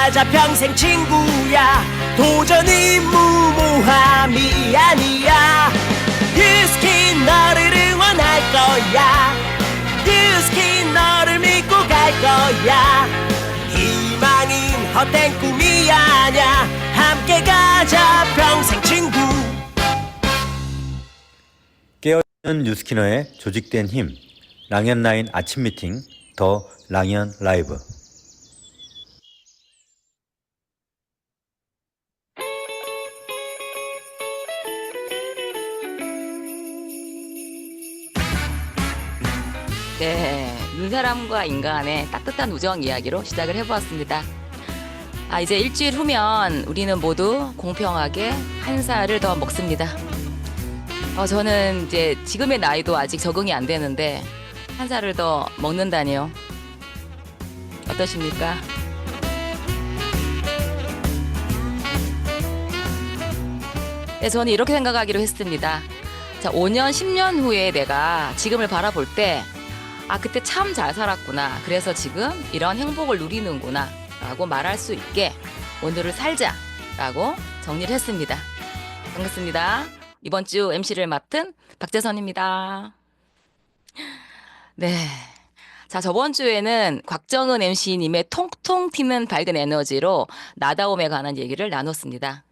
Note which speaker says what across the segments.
Speaker 1: 가자 평생 친구야. 도전이 무모함이 아니야. 유스킨 너를 응원할 거야. 유스킨 너를 믿고 갈 거야. 희망은 헛된 꿈이 아냐. 함께 가자 평생 친구.
Speaker 2: 깨어있는 뉴스키너의 조직된 힘, 랑연라인 아침 미팅, 더 랑연 라이브.
Speaker 3: 네, 눈사람과 인간의 따뜻한 우정 이야기로 시작을 해보았습니다. 이제 일주일 후면 우리는 모두 공평하게 한 살을 더 먹습니다. 저는 이제 지금의 나이도 아직 적응이 안 되는데 한 살을 더 먹는다니요. 어떠십니까? 네, 저는 이렇게 생각하기로 했습니다. 자, 5년, 10년 후에 내가 지금을 바라볼 때 그때 참 잘 살았구나. 그래서 지금 이런 행복을 누리는구나 라고 말할 수 있게 오늘을 살자 라고 정리를 했습니다. 반갑습니다. 이번 주 MC를 맡은 박재선입니다. 네. 자, 저번 주에는 곽정은 MC님의 통통 튀는 밝은 에너지로 나다움에 관한 얘기를 나눴습니다.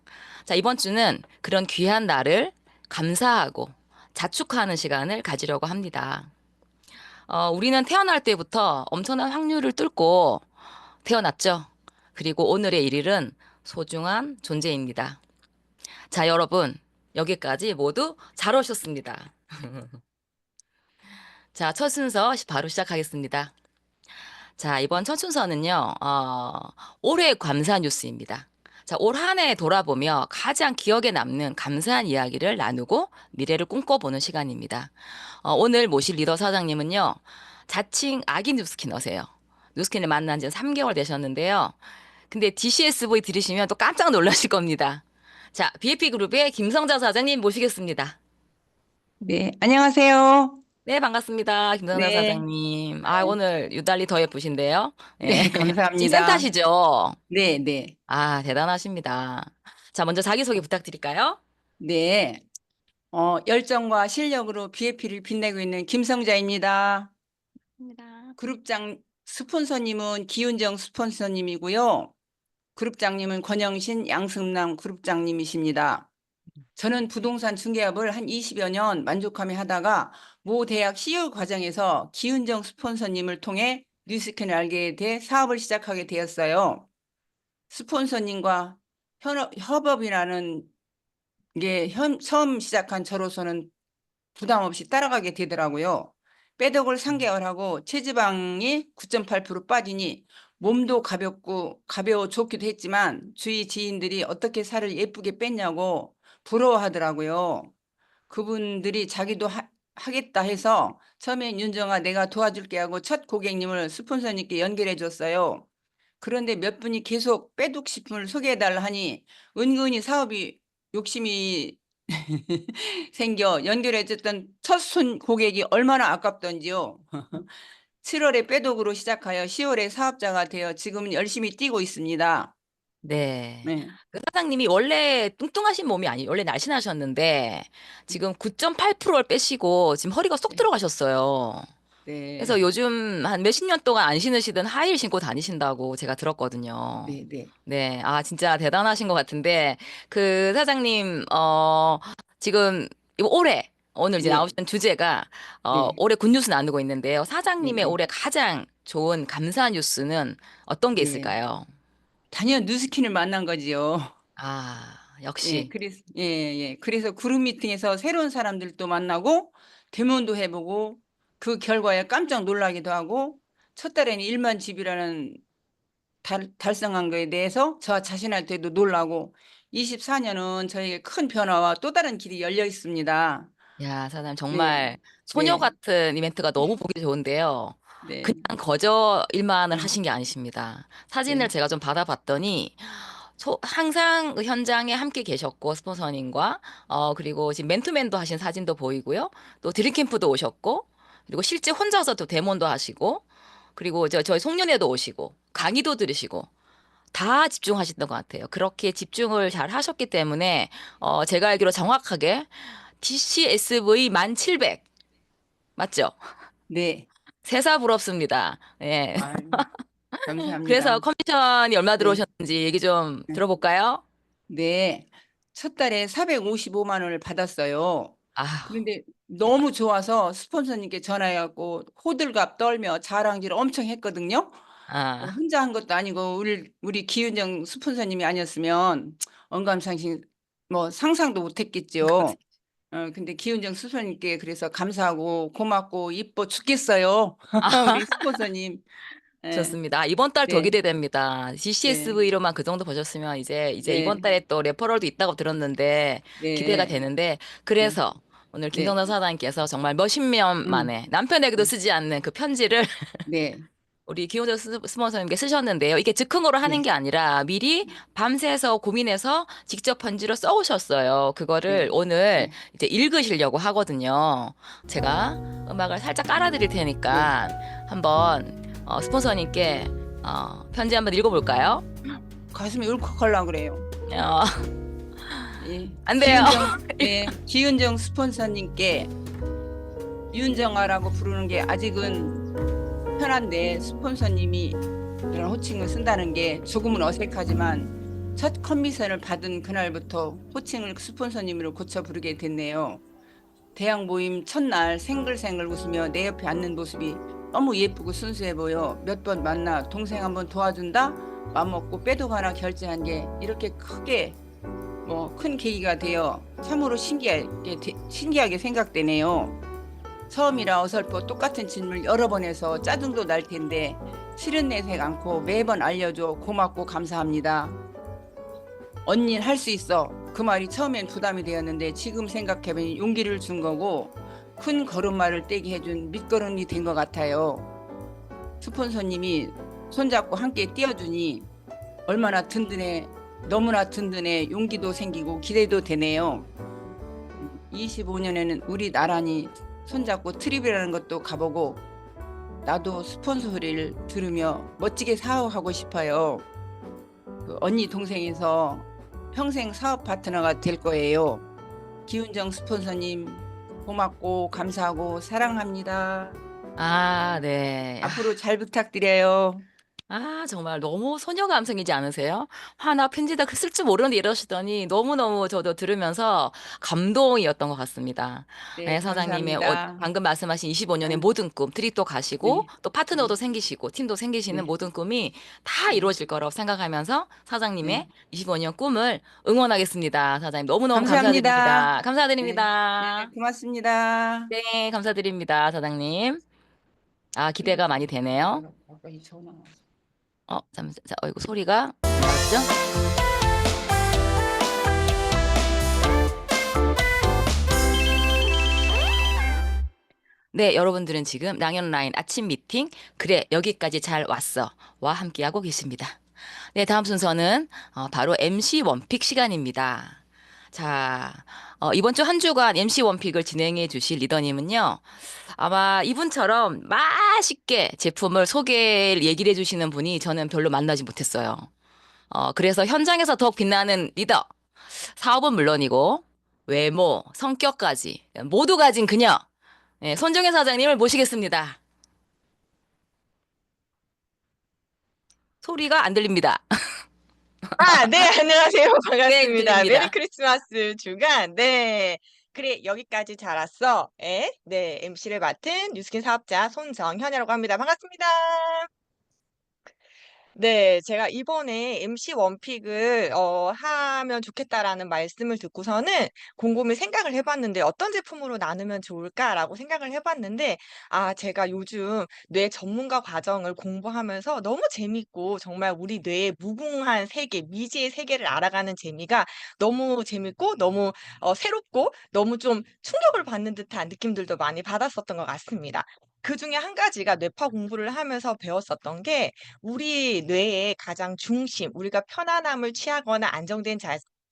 Speaker 3: 자, 이번 주는 그런 귀한 날을 감사하고 자축하는 시간을 가지려고 합니다. 우리는 태어날 때부터 엄청난 확률을 뚫고 태어났죠. 그리고 오늘의 일일은 소중한 존재입니다. 자, 여러분, 여기까지 모두 잘 오셨습니다. 자, 첫 순서 바로 시작하겠습니다. 자, 이번 첫 순서는요, 올해 감사 뉴스입니다. 자, 올 한 해 돌아보며 가장 기억에 남는 감사한 이야기를 나누고 미래를 꿈꿔보는 시간입니다. 오늘 모실 리더 사장님은요, 자칭 아기 뉴스키너세요. 뉴스키너 만난 지 3개월 되셨는데요. 근데 DCSV 들으시면 또 깜짝 놀라실 겁니다. 자, BFP그룹의 김성자 사장님 모시겠습니다.
Speaker 4: 네, 안녕하세요.
Speaker 3: 네, 반갑습니다. 김성자
Speaker 4: 네,
Speaker 3: 사장님. 오늘 유달리 더 예쁘신데요. 네.
Speaker 4: 네,
Speaker 3: 지금
Speaker 4: 감사합니다.
Speaker 3: 센터시죠?
Speaker 4: 네, 네,
Speaker 3: 대단하십니다. 자, 먼저 자기소개 부탁드릴까요?
Speaker 4: 네. 열정과 실력으로 BFP를 빛내고 있는 김성자입니다.
Speaker 3: 입니다.
Speaker 4: 그룹장 스폰서님은 기윤정 스폰서님이고요. 그룹장님은 권영신 양승남 그룹장님이십니다. 저는 부동산 중개업을 한 20여 년 만족하며 하다가 모 대학 CU 과정에서 기윤정 스폰서님을 통해 뉴스캔을 알게 돼 사업을 시작하게 되었어요. 스폰서님과 협업이라는 게 처음 시작한 저로서는 부담 없이 따라가게 되더라고요. 빼덕을 3개월 하고 체지방이 9.8% 빠지니 몸도 가벼워 좋기도 했지만 주위 지인들이 어떻게 살을 예쁘게 뺐냐고 부러워하더라고요. 그분들이 자기도 하겠다 해서 처음엔 윤정아 내가 도와줄게 하고 첫 고객님을 스폰서님께 연결해 줬어요. 그런데 몇 분이 계속 빼독식품을 소개해달라 하니 은근히 사업이 욕심이 생겨 연결해줬던 첫 손 고객이 얼마나 아깝던지요. 7월에 빼독으로 시작하여 10월에 사업자가 되어 지금은 열심히 뛰고 있습니다.
Speaker 3: 네.
Speaker 4: 네.
Speaker 3: 그 사장님이 원래 뚱뚱하신 몸이 아니에요. 원래 날씬하셨는데 지금 9.8%를 빼시고 지금 허리가 쏙
Speaker 4: 네.
Speaker 3: 들어가셨어요.
Speaker 4: 네.
Speaker 3: 그래서 요즘 한 몇십 년 동안 안 신으시던 하이힐 신고 다니신다고 제가 들었거든요.
Speaker 4: 네. 네.
Speaker 3: 네. 진짜 대단하신 것 같은데 그 사장님 지금 이거 올해 오늘 이제
Speaker 4: 네.
Speaker 3: 나오신 주제가
Speaker 4: 네.
Speaker 3: 올해 굿뉴스 나누고 있는데요.
Speaker 4: 네.
Speaker 3: 사장님의
Speaker 4: 네.
Speaker 3: 올해 가장 좋은 감사 뉴스는 어떤 게
Speaker 4: 네.
Speaker 3: 있을까요?
Speaker 4: 단연 뉴스킨을 만난 거지요. 예,
Speaker 3: 역시.
Speaker 4: 그래서 그룹 미팅에서 새로운 사람들도 만나고 대면도 해보고 그 결과에 깜짝 놀라기도 하고 첫 달에는 1만 집이라는 달성한 거에 대해서 저 자신한테도 놀라고 24년은 저에게 큰 변화와 또 다른 길이 열려 있습니다.
Speaker 3: 야, 사장님
Speaker 4: 네,
Speaker 3: 정말 소녀
Speaker 4: 네,
Speaker 3: 같은 이벤트가 너무 보기 좋은데요.
Speaker 4: 네,
Speaker 3: 그냥 거저 일만을
Speaker 4: 네,
Speaker 3: 하신 게 아니십니다. 사진을
Speaker 4: 네,
Speaker 3: 제가 좀 받아봤더니 항상 그 현장에 함께 계셨고 스폰서님과 그리고 지금 맨투맨도 하신 사진도 보이고요. 또 드림캠프도 오셨고 그리고 실제 혼자서 또 데몬도 하시고 그리고 저희 송년회도 오시고 강의도 들으시고 다 집중하셨던 것 같아요. 그렇게 집중을 잘 하셨기 때문에 제가 알기로 정확하게 DCSV 1700 맞죠?
Speaker 4: 네.
Speaker 3: 세사 부럽습니다. 예.
Speaker 4: 아유,
Speaker 3: 그래서
Speaker 4: 감사합니다.
Speaker 3: 커미션이 얼마
Speaker 4: 네.
Speaker 3: 들어오셨는지 얘기 좀 들어볼까요?
Speaker 4: 네. 첫 달에 455만 원을 받았어요.
Speaker 3: 아,
Speaker 4: 그런데 너무 좋아서 스폰서님께 전화해갖고 호들갑 떨며 자랑질을 엄청 했거든요.
Speaker 3: 아,
Speaker 4: 혼자 한 것도 아니고 우리 기윤정 스폰서님이 아니었으면 언감상신 뭐 상상도 못했겠죠. 근데 기윤정 스폰서님께 그래서 감사하고 고맙고 이뻐 죽겠어요. 우리 스폰서님. 예,
Speaker 3: 좋습니다. 이번 달 더
Speaker 4: 네,
Speaker 3: 기대됩니다.
Speaker 4: 네,
Speaker 3: CCSV로만 그 정도 보셨으면 이제 이번
Speaker 4: 네,
Speaker 3: 달에 또 레퍼럴도 있다고 들었는데 기대가
Speaker 4: 네,
Speaker 3: 되는데
Speaker 4: 네,
Speaker 3: 그래서 오늘
Speaker 4: 네,
Speaker 3: 김성남 사장님께서 정말 몇십 년
Speaker 4: 음,
Speaker 3: 만에 남편에게도
Speaker 4: 네,
Speaker 3: 쓰지 않는 그 편지를
Speaker 4: 네,
Speaker 3: 우리 기호적 스폰서님께 쓰셨는데요. 이게 즉흥으로 하는
Speaker 4: 네,
Speaker 3: 게 아니라 미리 밤새서 고민해서 직접 편지로 써오셨어요. 그거를
Speaker 4: 네,
Speaker 3: 오늘
Speaker 4: 네,
Speaker 3: 이제 읽으시려고 하거든요. 제가 음악을 살짝 깔아드릴
Speaker 4: 네.
Speaker 3: 테니까 한번 스폰서님께 편지 한번 읽어볼까요?
Speaker 4: 가슴이 울컥하려 그래요.
Speaker 3: 어,
Speaker 4: 예.
Speaker 3: 안 돼요.
Speaker 4: 기윤정 스폰서님께 윤정아라고 부르는 게 아직은 편한데 스폰서님이 이런 호칭을 쓴다는 게 조금은 어색하지만 첫 커미션을 받은 그날부터 호칭을 스폰서님으로 고쳐 부르게 됐네요. 대학 모임 첫날 생글생글 웃으며 내 옆에 앉는 모습이 너무 예쁘고 순수해 보여 몇 번 만나 동생 한번 도와준다? 맘먹고 빼도 가나 결제한 게 이렇게 크게 뭐 큰 계기가 되어 참으로 신기하게 생각되네요. 처음이라 어설퍼 똑같은 질문 여러 번 해서 짜증도 날 텐데 싫은 내색 않고 매번 알려줘 고맙고 감사합니다. 언닌 할 수 있어. 그 말이 처음엔 부담이 되었는데 지금 생각해보니 용기를 준 거고 큰 걸음마를 떼게 해준 밑거름이 된 것 같아요. 스폰서님이 손잡고 함께 뛰어주니 얼마나 든든해, 너무나 든든해 용기도 생기고 기대도 되네요. 25년에는 우리 나란히 손잡고 트립이라는 것도 가보고 나도 스폰서 소리를 들으며 멋지게 사업하고 싶어요. 그 언니 동생에서 평생 사업 파트너가 될 거예요. 기훈정 스폰서님 고맙고 감사하고 사랑합니다.
Speaker 3: 아, 네.
Speaker 4: 앞으로 잘 부탁드려요.
Speaker 3: 정말 너무 소녀 감성이지 않으세요? 나 편지다 쓸 줄 모르는데 이러시더니 너무너무 저도 들으면서 감동이었던 것 같습니다.
Speaker 4: 네,
Speaker 3: 네, 사장님의
Speaker 4: 감사합니다.
Speaker 3: 방금 말씀하신 25년의
Speaker 4: 네,
Speaker 3: 모든 꿈, 트립도 가시고
Speaker 4: 네,
Speaker 3: 또
Speaker 4: 네,
Speaker 3: 파트너도 생기시고 팀도 생기시는
Speaker 4: 네,
Speaker 3: 모든 꿈이 다
Speaker 4: 네,
Speaker 3: 이루어질 거라고 생각하면서
Speaker 4: 네.
Speaker 3: 사장님의 25년 꿈을 응원하겠습니다. 사장님 너무너무
Speaker 4: 감사합니다.
Speaker 3: 감사드립니다.
Speaker 4: 네, 네,
Speaker 3: 감사드립니다.
Speaker 4: 고맙습니다.
Speaker 3: 네, 감사드립니다, 사장님. 기대가 많이 되네요.
Speaker 4: 아까 이 전화 왔어.
Speaker 3: 잠시만, 이거 소리가 나왔죠? 네, 여러분들은 지금 랑연라인 아침 미팅, 그래, 여기까지 잘 왔어. 와 함께하고 계십니다. 네, 다음 순서는 바로 MC 원픽 시간입니다. 자, 이번 주 한 주간 MC 원픽을 진행해 주실 리더님은요, 아마 이분처럼 맛있게 제품을 소개를 얘기를 해 주시는 분이 저는 별로 만나지 못했어요. 그래서 현장에서 더욱 빛나는 리더, 사업은 물론이고, 외모, 성격까지 모두 가진 그녀, 네, 손정혜 사장님을 모시겠습니다. 소리가 안 들립니다.
Speaker 5: 네, 안녕하세요.
Speaker 3: 네,
Speaker 5: 반갑습니다. 메리
Speaker 3: 들립니다.
Speaker 5: 크리스마스 주간. 네. 그래, 여기까지 잘 왔어. 네, MC를 맡은 뉴스킨 사업자 손정현이라고 합니다. 반갑습니다. 네. 제가 이번에 MC 원픽을 하면 좋겠다라는 말씀을 듣고서는 곰곰이 생각을 해 봤는데 '어떤 제품으로 나누면 좋을까?'라고 생각을 해 봤는데 제가 요즘 뇌 전문가 과정을 공부하면서 너무 재밌고 정말 우리 뇌의 무궁한 세계, 미지의 세계를 알아가는 재미가 너무 재밌고 너무 새롭고 너무 좀 충격을 받는 듯한 느낌들도 많이 받았었던 것 같습니다. 그중에 한 가지가 뇌파 공부를 하면서 배웠었던 게 우리 뇌의 가장 중심, 우리가 편안함을 취하거나 안정된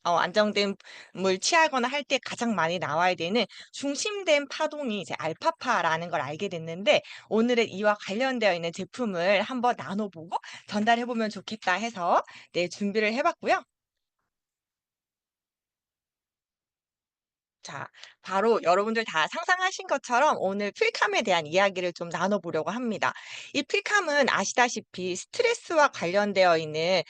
Speaker 5: 안정된 물 취하거나 할 때 가장 많이 나와야 되는 중심된 파동이 이제 알파파라는 걸 알게 됐는데 오늘은 이와 관련되어 있는 제품을 한번 나눠 보고 전달해 보면 좋겠다 해서 네 준비를 해 봤고요. 자, 바로 여러분들 다 상상하신 것처럼 오늘 필캄에 대한 이야기를 좀 나눠보려고 합니다. 이 필캄은 아시다시피 스트레스와 관련되어 있는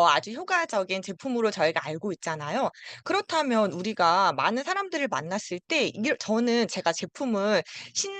Speaker 5: 아주 효과적인 제품으로 저희가 알고 있잖아요. 그렇다면 우리가 많은 사람들을 만났을 때 저는 제가 제품을 신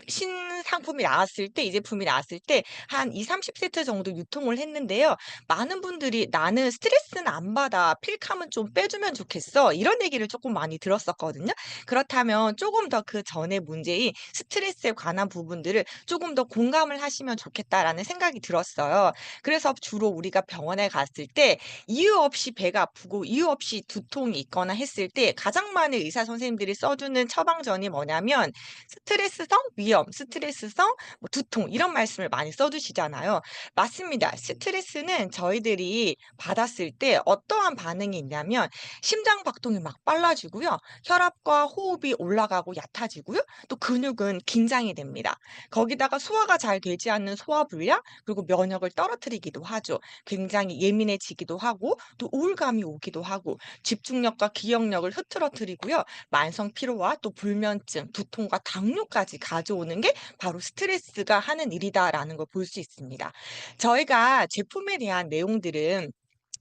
Speaker 5: 신상품이 나왔을 때 이 제품이 나왔을 때 한 2-30 세트 정도 유통을 했는데요. 많은 분들이 "나는 스트레스는 안 받아. 필캄은 좀 빼주면 좋겠어." 이런 얘기를 조금 많이 들었었거든요. 그렇다면 조금 더 그전의 문제인 스트레스에 관한 부분들을 조금 더 공감을 하시면 좋겠다라는 생각이 들었어요. 그래서 주로 우리가 병원에 갔을 때 이유 없이 배가 아프고 이유 없이 두통이 있거나 했을 때 가장 많은 의사 선생님들이 써 주는 처방전이 뭐냐면 스트레스성 위염, 스트레스성 뭐 두통 이런 말씀을 많이 써 주시잖아요. 맞습니다. 스트레스는 저희들이 받았을 때 어떠한 반응이 있냐면 심장 박동이 막 빨라지고요. 혈압과 호흡이 올라가고 얕아지고요. 또 근육은 긴장이 됩니다. 거기다가 소화가 잘 되지 않는 소화불량 그리고 면역을 떨어뜨리기도 하죠. 굉장히 예민해지기도 하고 또 우울감이 오기도 하고 집중력과 기억력을 흐트러뜨리고요. 만성 피로와 또 불면증, 두통과 당뇨까지 가져오는 게 바로 스트레스가 하는 일이다라는 걸 볼 수 있습니다. 저희가 제품에 대한 내용들은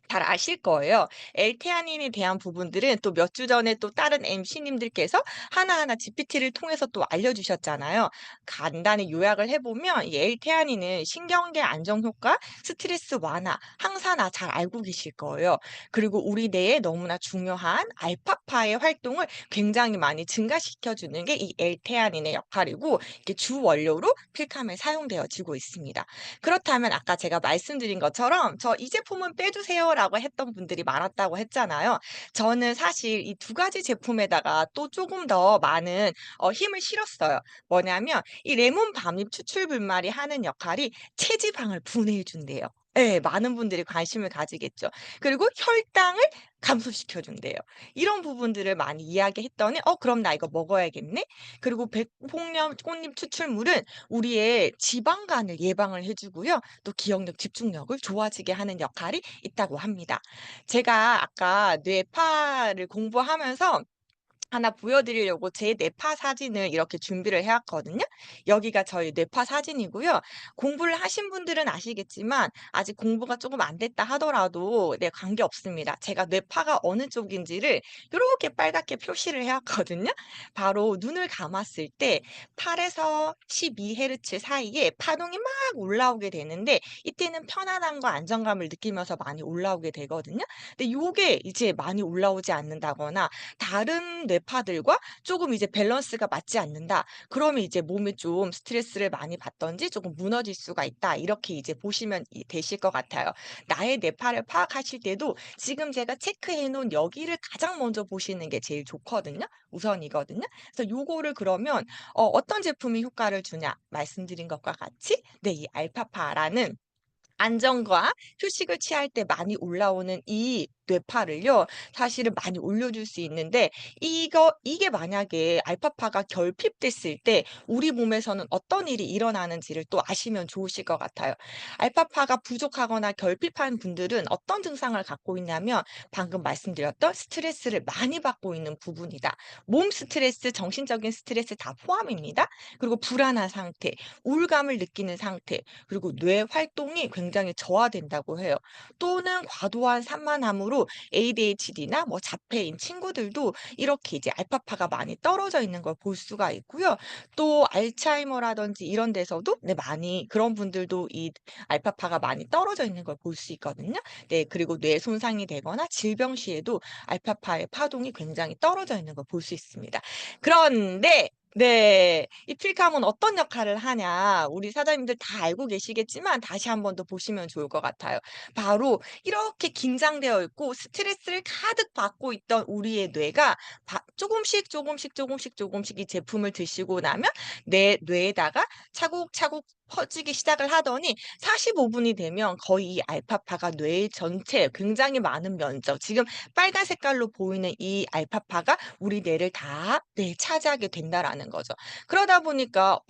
Speaker 5: 잘 아실 거예요. L테아닌에 대한 부분들은 또 몇 주 전에 또 다른 MC님들께서 하나하나 GPT를 통해서 또 알려주셨잖아요. 간단히 요약을 해보면 이 L테아닌은 신경계 안정 효과, 스트레스 완화, 항산화 잘 알고 계실 거예요. 그리고 우리 뇌에 너무나 중요한 알파파의 활동을 굉장히 많이 증가시켜주는 게 이 L테아닌의 역할이고 이게 주 원료로 필캄에 사용되어지고 있습니다. 그렇다면 아까 제가 말씀드린 것처럼 "저 이 제품은 빼주세요."라고 했던 분들이 많았다고 했잖아요. 저는 사실 이 두 가지 제품에다가 또 조금 더 많은 힘을 실었어요. 뭐냐면 이 레몬 밤잎 추출 분말이 하는 역할이 체지방을 분해해 준대요. 예. 많은 분들이 관심을 가지겠죠. 그리고 혈당을 감소시켜 준대요. 이런 부분들을 많이 이야기했더니 그럼 나 이거 먹어야겠네.' 그리고 백봉령 꽃잎 추출물은 우리의 지방간을 예방을 해 주고요. 또 기억력, 집중력을 좋아지게 하는 역할이 있다고 합니다. 제가 아까 뇌파를 공부하면서 하나 보여드리려고 제 뇌파 사진을 이렇게 준비를 해 왔거든요. 여기가 저희 뇌파 사진이고요. 공부를 하신 분들은 아시겠지만 아직 공부가 조금 안 됐다 하더라도 네 관계없습니다. 제가 뇌파가 어느 쪽인지를 요렇게 빨갛게 표시를 해 왔거든요. 바로 눈을 감았을 때 8에서 12 헤르츠 사이에 파동이 막 올라오게 되는데 이때는 편안함과 안정감을 느끼면서 많이 올라오게 되거든요. 근데 요게 이제 많이 올라오지 않는다거나 다른 뇌파들과 조금 이제 밸런스가 맞지 않는다. 그러면 이제 몸이 좀 스트레스를 많이 받든지 조금 무너질 수가 있다. 이렇게 이제 보시면 되실 것 같아요. 나의 뇌파를 파악하실 때도 지금 제가 체크해 놓은 여기를 가장 먼저 보시는 게 제일 좋거든요. 우선이거든요. 그래서 요거를 그러면 어떤 제품이 효과를 주냐 말씀드린 것과 같이 네 이 알파파라는 안정과 휴식을 취할 때 많이 올라오는 이 뇌파를요. 사실은 많이 올려줄 수 있는데 이게 만약에 알파파가 결핍됐을 때 우리 몸에서는 어떤 일이 일어나는지를 또 아시면 좋으실 것 같아요. 알파파가 부족하거나 결핍한 분들은 어떤 증상을 갖고 있냐면 방금 말씀드렸던 스트레스를 많이 받고 있는 부분이다. 몸 스트레스, 정신적인 스트레스 다 포함입니다. 그리고 불안한 상태, 우울감을 느끼는 상태, 그리고 뇌 활동이 굉장히 저하된다고 해요. 또는 과도한 산만함으로 ADHD나 뭐 자폐인 친구들도 이렇게 이제 알파파가 많이 떨어져 있는 걸 볼 수가 있고요. 또 알츠하이머라든지 이런 데서도 네 많이 그런 분들도 이 알파파가 많이 떨어져 있는 걸 볼 수 있거든요. 네 그리고 뇌 손상이 되거나 질병 시에도 알파파의 파동이 굉장히 떨어져 있는 걸 볼 수 있습니다. 그런데 네. 이 필감은 어떤 역할을 하냐. 우리 사장님들 다 알고 계시겠지만 다시 한 번 더 보시면 좋을 것 같아요. 바로 이렇게 긴장되어 있고 스트레스를 가득 받고 있던 우리의 뇌가 조금씩 이 제품을 드시고 나면 내 뇌에다가 차곡차곡 퍼지기 시작을 하더니 45분이 되면 거의 이 알파파가 뇌 전체 굉장히 많은 면적, 지금 빨간 색깔로 보이는 이 알파파가 우리 뇌를 다 차지하게 된다라는 거죠. 그러다 보니까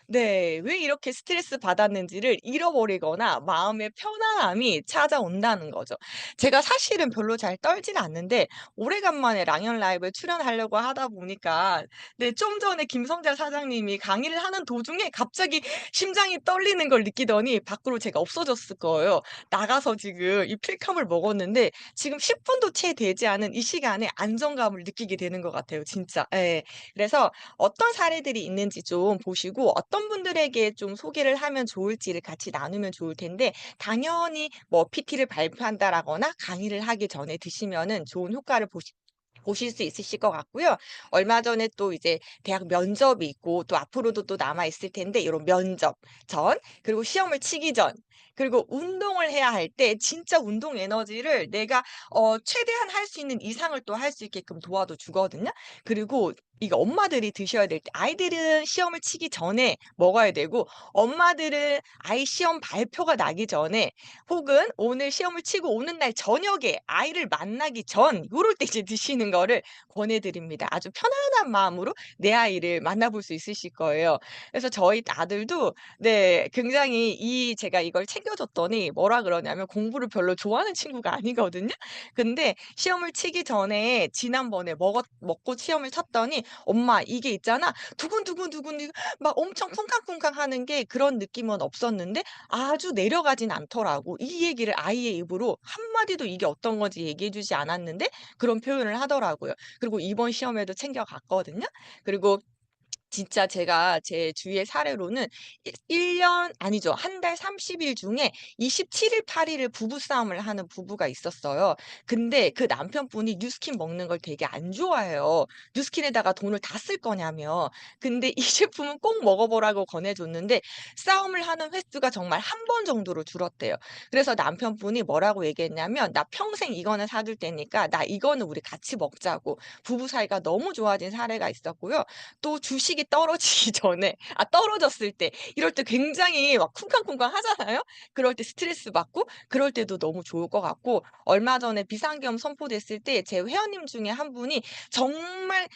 Speaker 5: 왜 이렇게 스트레스 받았는지를 잃어버리거나 마음의 편안함이 찾아온다는 거죠. 제가 사실은 별로 잘 떨진 않는데 오래간만에 랑연 라이브에 출연하려고 하다 보니까 좀 전에 김성자 사장님이 강의를 하는 도중에 갑자기 심장이 떨리는 걸 느끼더니 밖으로 제가 없어졌을 거예요. 나가서 지금 이 필캄을 먹었는데 지금 10분도 채 되지 않은 이 시간에 안정감을 느끼게 되는 것 같아요, 진짜. 예. 그래서 어떤 사례들이 있는지 좀 보시고 어떤 분들에게 좀 소개를 하면 좋을지를 같이 나누면 좋을 텐데, 당연히 뭐 PT를 발표한다라거나 강의를 하기 전에 드시면은 좋은 효과를 보실 수 있으실 것 같고요. 얼마 전에 또 이제 대학 면접이 있고 또 앞으로도 또 남아 있을 텐데, 이런 면접 전, 그리고 시험을 치기 전, 그리고 운동을 해야 할 때 진짜 운동 에너지를 내가 최대한 할 수 있는 이상을 또 할 수 있게끔 도와도 주거든요. 그리고 이거 엄마들이 드셔야 될 때, 아이들은 시험을 치기 전에 먹어야 되고 엄마들은 아이 시험 발표가 나기 전에, 혹은 오늘 시험을 치고 오는 날 저녁에 아이를 만나기 전, 요럴 때 이제 드시는 거를 권해 드립니다. 아주 편안한 마음으로 내 아이를 만나볼 수 있으실 거예요. 그래서 저희 아들도 굉장히 제가 이걸 챙겨 줬더니 뭐라 그러냐면, 공부를 별로 좋아하는 친구가 아니거든요. 근데 시험을 치기 전에 지난번에 먹고 시험을 쳤더니 "엄마 이게 있잖아. 두근두근 이거 막 엄청 쿵쾅쿵쾅 하는 게, 그런 느낌은 없었는데 아주 내려가진 않더라고." 이 얘기를 아이의 입으로 한마디도 이게 어떤 건지 얘기해 주지 않았는데 그런 표현을 하더라고요. 그리고 이번 시험에도 챙겨 갔거든요. 그리고 진짜 제가 제 주위의 사례로는 1년 아니죠. 한 달 30일 중에 27일 8 일을 부부싸움을 하는 부부가 있었어요. 근데 그 남편분이 뉴스킨 먹는 걸 되게 안 좋아해요. 뉴스킨에다가 돈을 다 쓸 거냐며. 근데 이 제품은 꼭 먹어 보라고 권해 줬는데 싸움을 하는 횟수가 정말 한 번 정도로 줄었대요. 그래서 남편분이 뭐라고 얘기했냐면 "나 평생 이거는 사줄 테니까 나 이거는 우리 같이 먹자고." 부부 사이가 너무 좋아진 사례가 있었고요. 또 주식이 떨어지기 전에, 떨어졌을 때, 이럴 때 굉장히 막 쿵쾅쿵쾅 하잖아요. 그럴 때 스트레스 받고 그럴 때도 너무 좋을 것 같고, 얼마 전에 비상계엄 선포됐을 때 제 회원님 중에 한 분이 정말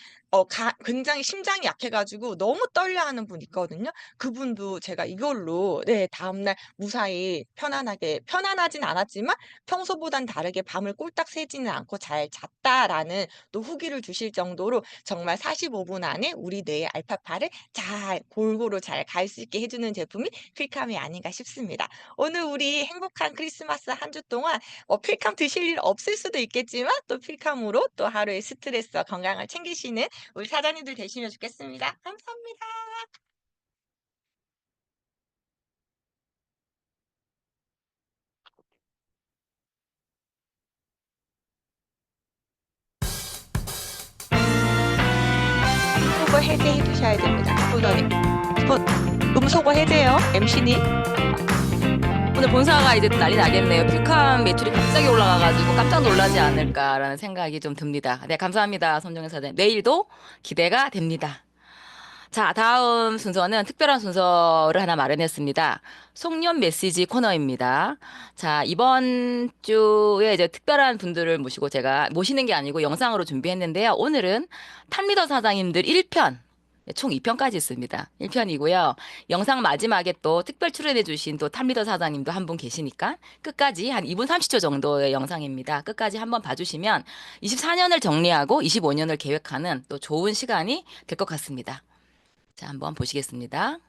Speaker 5: 굉장히 심장이 약해 가지고 너무 떨려하는 분 있거든요. 그분도 제가 이걸로 다음날 무사히 편안하게, 편안하진 않았지만 평소보단 다르게 밤을 꼴딱 새지는 않고 잘 잤다라는 또 후기를 주실 정도로, 정말 45분 안에 우리 뇌의 알파파를 잘 골고루 잘 갈 수 있게 해 주는 제품이 필캄이 아닌가 싶습니다. 오늘 우리 행복한 크리스마스 한 주 동안 필캄 드실 일 없을 수도 있겠지만 또 필캄으로 또 하루의 스트레스와 건강을 챙기시는 우리 사장님들 되시면 좋겠습니다. 감사합니다. 음소거 해제해 주셔야 됩니다. 스포너님. 음소거 해제요, MC님.
Speaker 3: 오늘 본사가 이제 난리 나겠네요. 필캄 매출이 갑자기 올라가가지고 깜짝 놀라지 않을까라는 생각이 좀 듭니다. 네, 감사합니다. 손정혜 사장님. 내일도 기대가 됩니다. 자, 다음 순서는 특별한 순서를 하나 마련했습니다. 송년 메시지 코너입니다. 자, 이번 주에 이제 특별한 분들을 모시고 제가 모시는 게 아니고 영상으로 준비했는데요. 오늘은 탑리더 사장님들 1편. 총 2편까지 있습니다. 1편이고요. 영상 마지막에 또 특별 출연해주신 또 탑리더 사장님도 한 분 계시니까 끝까지 한 2분 30초 정도의 영상입니다. 끝까지 한번 봐주시면 24년을 정리하고 25년을 계획하는 또 좋은 시간이 될 것 같습니다. 자, 한번 보시겠습니다.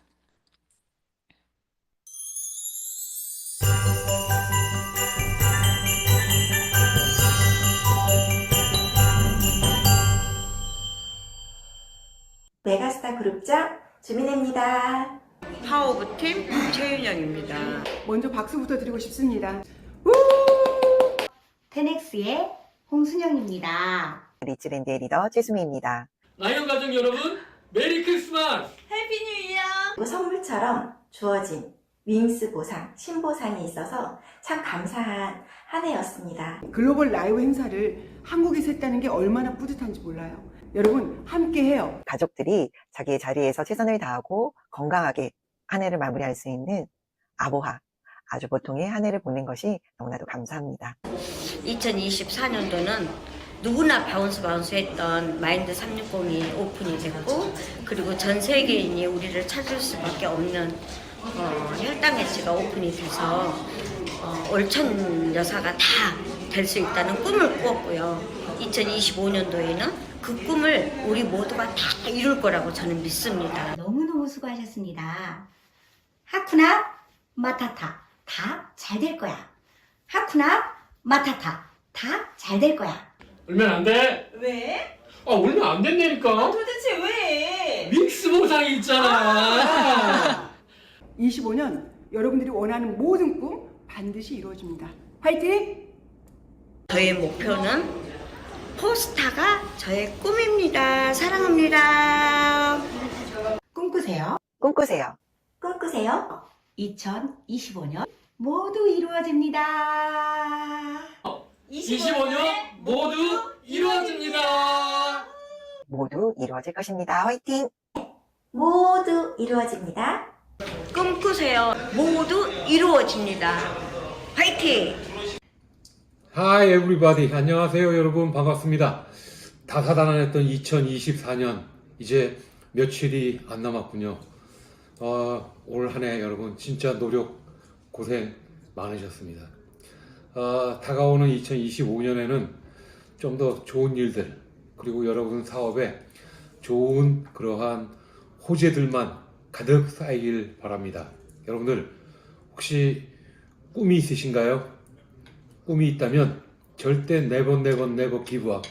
Speaker 6: 메가스타 그룹장 주민혜입니다.
Speaker 7: 파워오브팀 최윤영입니다.
Speaker 8: 먼저 박수부터 드리고 싶습니다.
Speaker 6: 테넥스의 홍순영입니다.
Speaker 9: 리츠랜드의 리더 최수미입니다.
Speaker 10: 라이언 가족 여러분, 메리 크리스마스!
Speaker 6: 그리고 선물처럼 주어진 윙스 보상, 신보상이 있어서 참 감사한 한 해였습니다.
Speaker 8: 글로벌 라이브 행사를 한국에서 했다는 게 얼마나 뿌듯한지 몰라요. 여러분 함께 해요.
Speaker 9: 가족들이 자기의 자리에서 최선을 다하고 건강하게 한 해를 마무리할 수 있는 아보하, 아주 보통의 한 해를 보낸 것이 너무나도 감사합니다.
Speaker 7: 2024년도는 누구나 바운스 했던 마인드 360이 오픈이 됐고, 그리고 전 세계인이 우리를 찾을 수밖에 없는 혈당 예치가 오픈이 돼서 올천 여사가 다 될 수 있다는 꿈을 꾸었고요. 2025년도에는 그 꿈을 우리 모두가 다 이룰 거라고 저는 믿습니다.
Speaker 6: 너무너무 수고하셨습니다. 하쿠나 마타타 다 잘 될 거야. 하쿠나 마타타 다 잘 될 거야.
Speaker 1: 울면 안 돼.
Speaker 5: 왜?
Speaker 1: 울면 안 된다니까.
Speaker 5: 도대체 왜?
Speaker 1: 믹스 보상이 있잖아.
Speaker 8: 25년 여러분들이 원하는 모든 꿈 반드시 이루어집니다. 화이팅!
Speaker 7: 저의 목표는 포스타가 저의 꿈입니다. 사랑합니다.
Speaker 6: 꿈꾸세요.
Speaker 9: 꿈꾸세요.
Speaker 6: 꿈꾸세요. 2025년 모두 이루어집니다.
Speaker 1: 25년 모두 이루어집니다.
Speaker 9: 모두 이루어질 것입니다. 화이팅!
Speaker 6: 모두 이루어집니다.
Speaker 7: 꿈꾸세요. 모두 이루어집니다. 화이팅!
Speaker 10: Hi everybody. 안녕하세요 여러분, 반갑습니다. 다사다난했던 2024년 이제 며칠이 안 남았군요. 올 한 해 여러분 진짜 노력 고생 많으셨습니다. 다가오는 2025년에는 좀 더 좋은 일들, 그리고 여러분 사업에 좋은 그러한 호재들만 가득 쌓이길 바랍니다. 여러분들 혹시 꿈이 있으신가요? 꿈이 있다면 절대 never give up.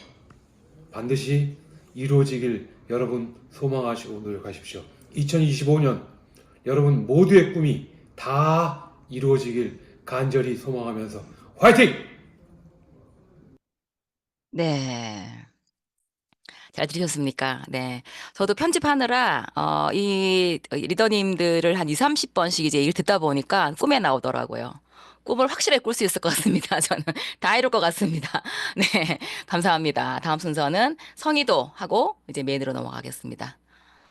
Speaker 10: 반드시 이루어지길 여러분 소망하시고 노력하십시오. 2025년 여러분 모두의 꿈이 다 이루어지길 간절히 소망하면서 화이팅!
Speaker 3: 네. 잘 들으셨습니까? 네. 저도 편집하느라, 이 리더님들을 한 2, 30번씩 이제 일 듣다 보니까 꿈에 나오더라고요. 꿈을 확실하게 꿀 수 있을 것 같습니다. 저는 다 이룰 것 같습니다. 네. 감사합니다. 다음 순서는 성의도 하고 이제 메인으로 넘어가겠습니다.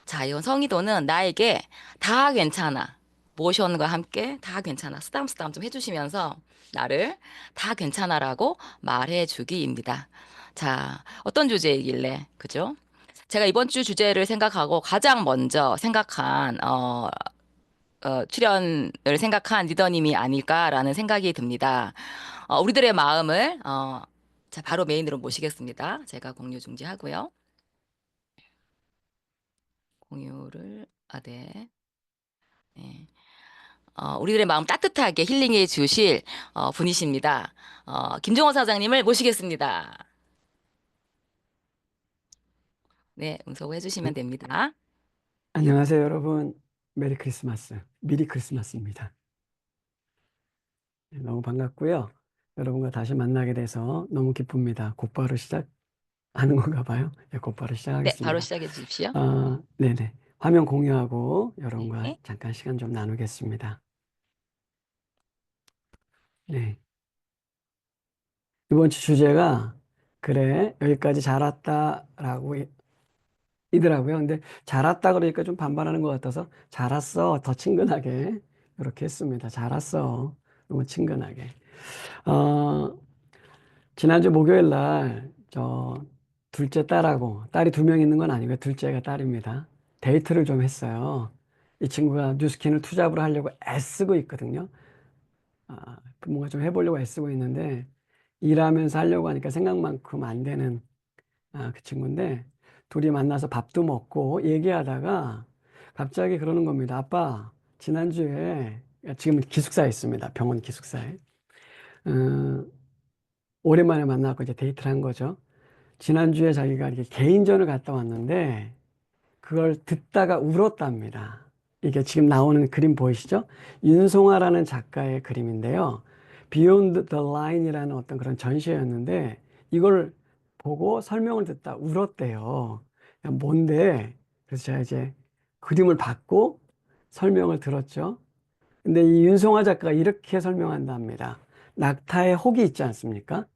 Speaker 3: 자, 이건 성의도는 나에게 다 괜찮아. 모션과 함께 다 괜찮아. 쓰담쓰담 좀 해주시면서 나를 다 괜찮아라고 말해주기입니다. 자, 어떤 주제이길래, 그죠? 제가 이번 주 주제를 생각하고 가장 먼저 생각한, 출연을 생각한 리더님이 아닐까라는 생각이 듭니다. 우리들의 마음을, 자, 바로 메인으로 모시겠습니다. 제가 공유 중지하고요. 공유를, 네. 네. 우리들의 마음 따뜻하게 힐링해 주실 분이십니다. 김종원 사장님을 모시겠습니다. 네, 음소거 해주시면 됩니다.
Speaker 11: 안녕하세요, 여러분. 메리 크리스마스, 미리 크리스마스입니다. 네, 너무 반갑고요. 여러분과 다시 만나게 돼서 너무 기쁩니다. 곧바로 시작하는 건가 봐요. 네, 곧바로
Speaker 3: 네,
Speaker 11: 시작하겠습니다.
Speaker 3: 바로 시작해 주십시오.
Speaker 11: 네네. 화면 공유하고 여러분과
Speaker 3: 네.
Speaker 11: 잠깐 시간 좀 나누겠습니다. 네. 이번 주 주제가 그래, 여기까지 잘 왔다라고 이더라고요. 근데 잘 왔다 그러니까 좀 반발하는 것 같아서 잘 왔어, 더 친근하게 이렇게 했습니다. 잘 왔어, 너무 친근하게. 지난주 목요일 날 저 둘째 딸하고, 딸이 2명 있는 건 아니고요. 둘째가 딸입니다. 데이트를 좀 했어요. 이 친구가 뉴스킨을 투잡으로 하려고 애쓰고 있거든요. 뭔가 좀 해보려고 애쓰고 있는데 일하면서 하려고 하니까 생각만큼 안 되는 그 친구인데, 둘이 만나서 밥도 먹고 얘기하다가 갑자기 그러는 겁니다. 아빠, 지난주에, 지금 기숙사에 있습니다. 병원 기숙사에. 오랜만에 만나고 이제 데이트를 한 거죠. 지난주에 자기가 이렇게 개인전을 갔다 왔는데 그걸 듣다가 울었답니다. 이게 지금 나오는 그림 보이시죠? 윤송아라는 작가의 그림인데요. Beyond the Line이라는 어떤 그런 전시회였는데 이걸 보고 설명을 듣다 울었대요. 뭔데? 그래서 제가 이제 그림을 받고 설명을 들었죠. 근데 이 윤성화 작가가 이렇게 설명한답니다. 낙타의 혹이 있지 않습니까?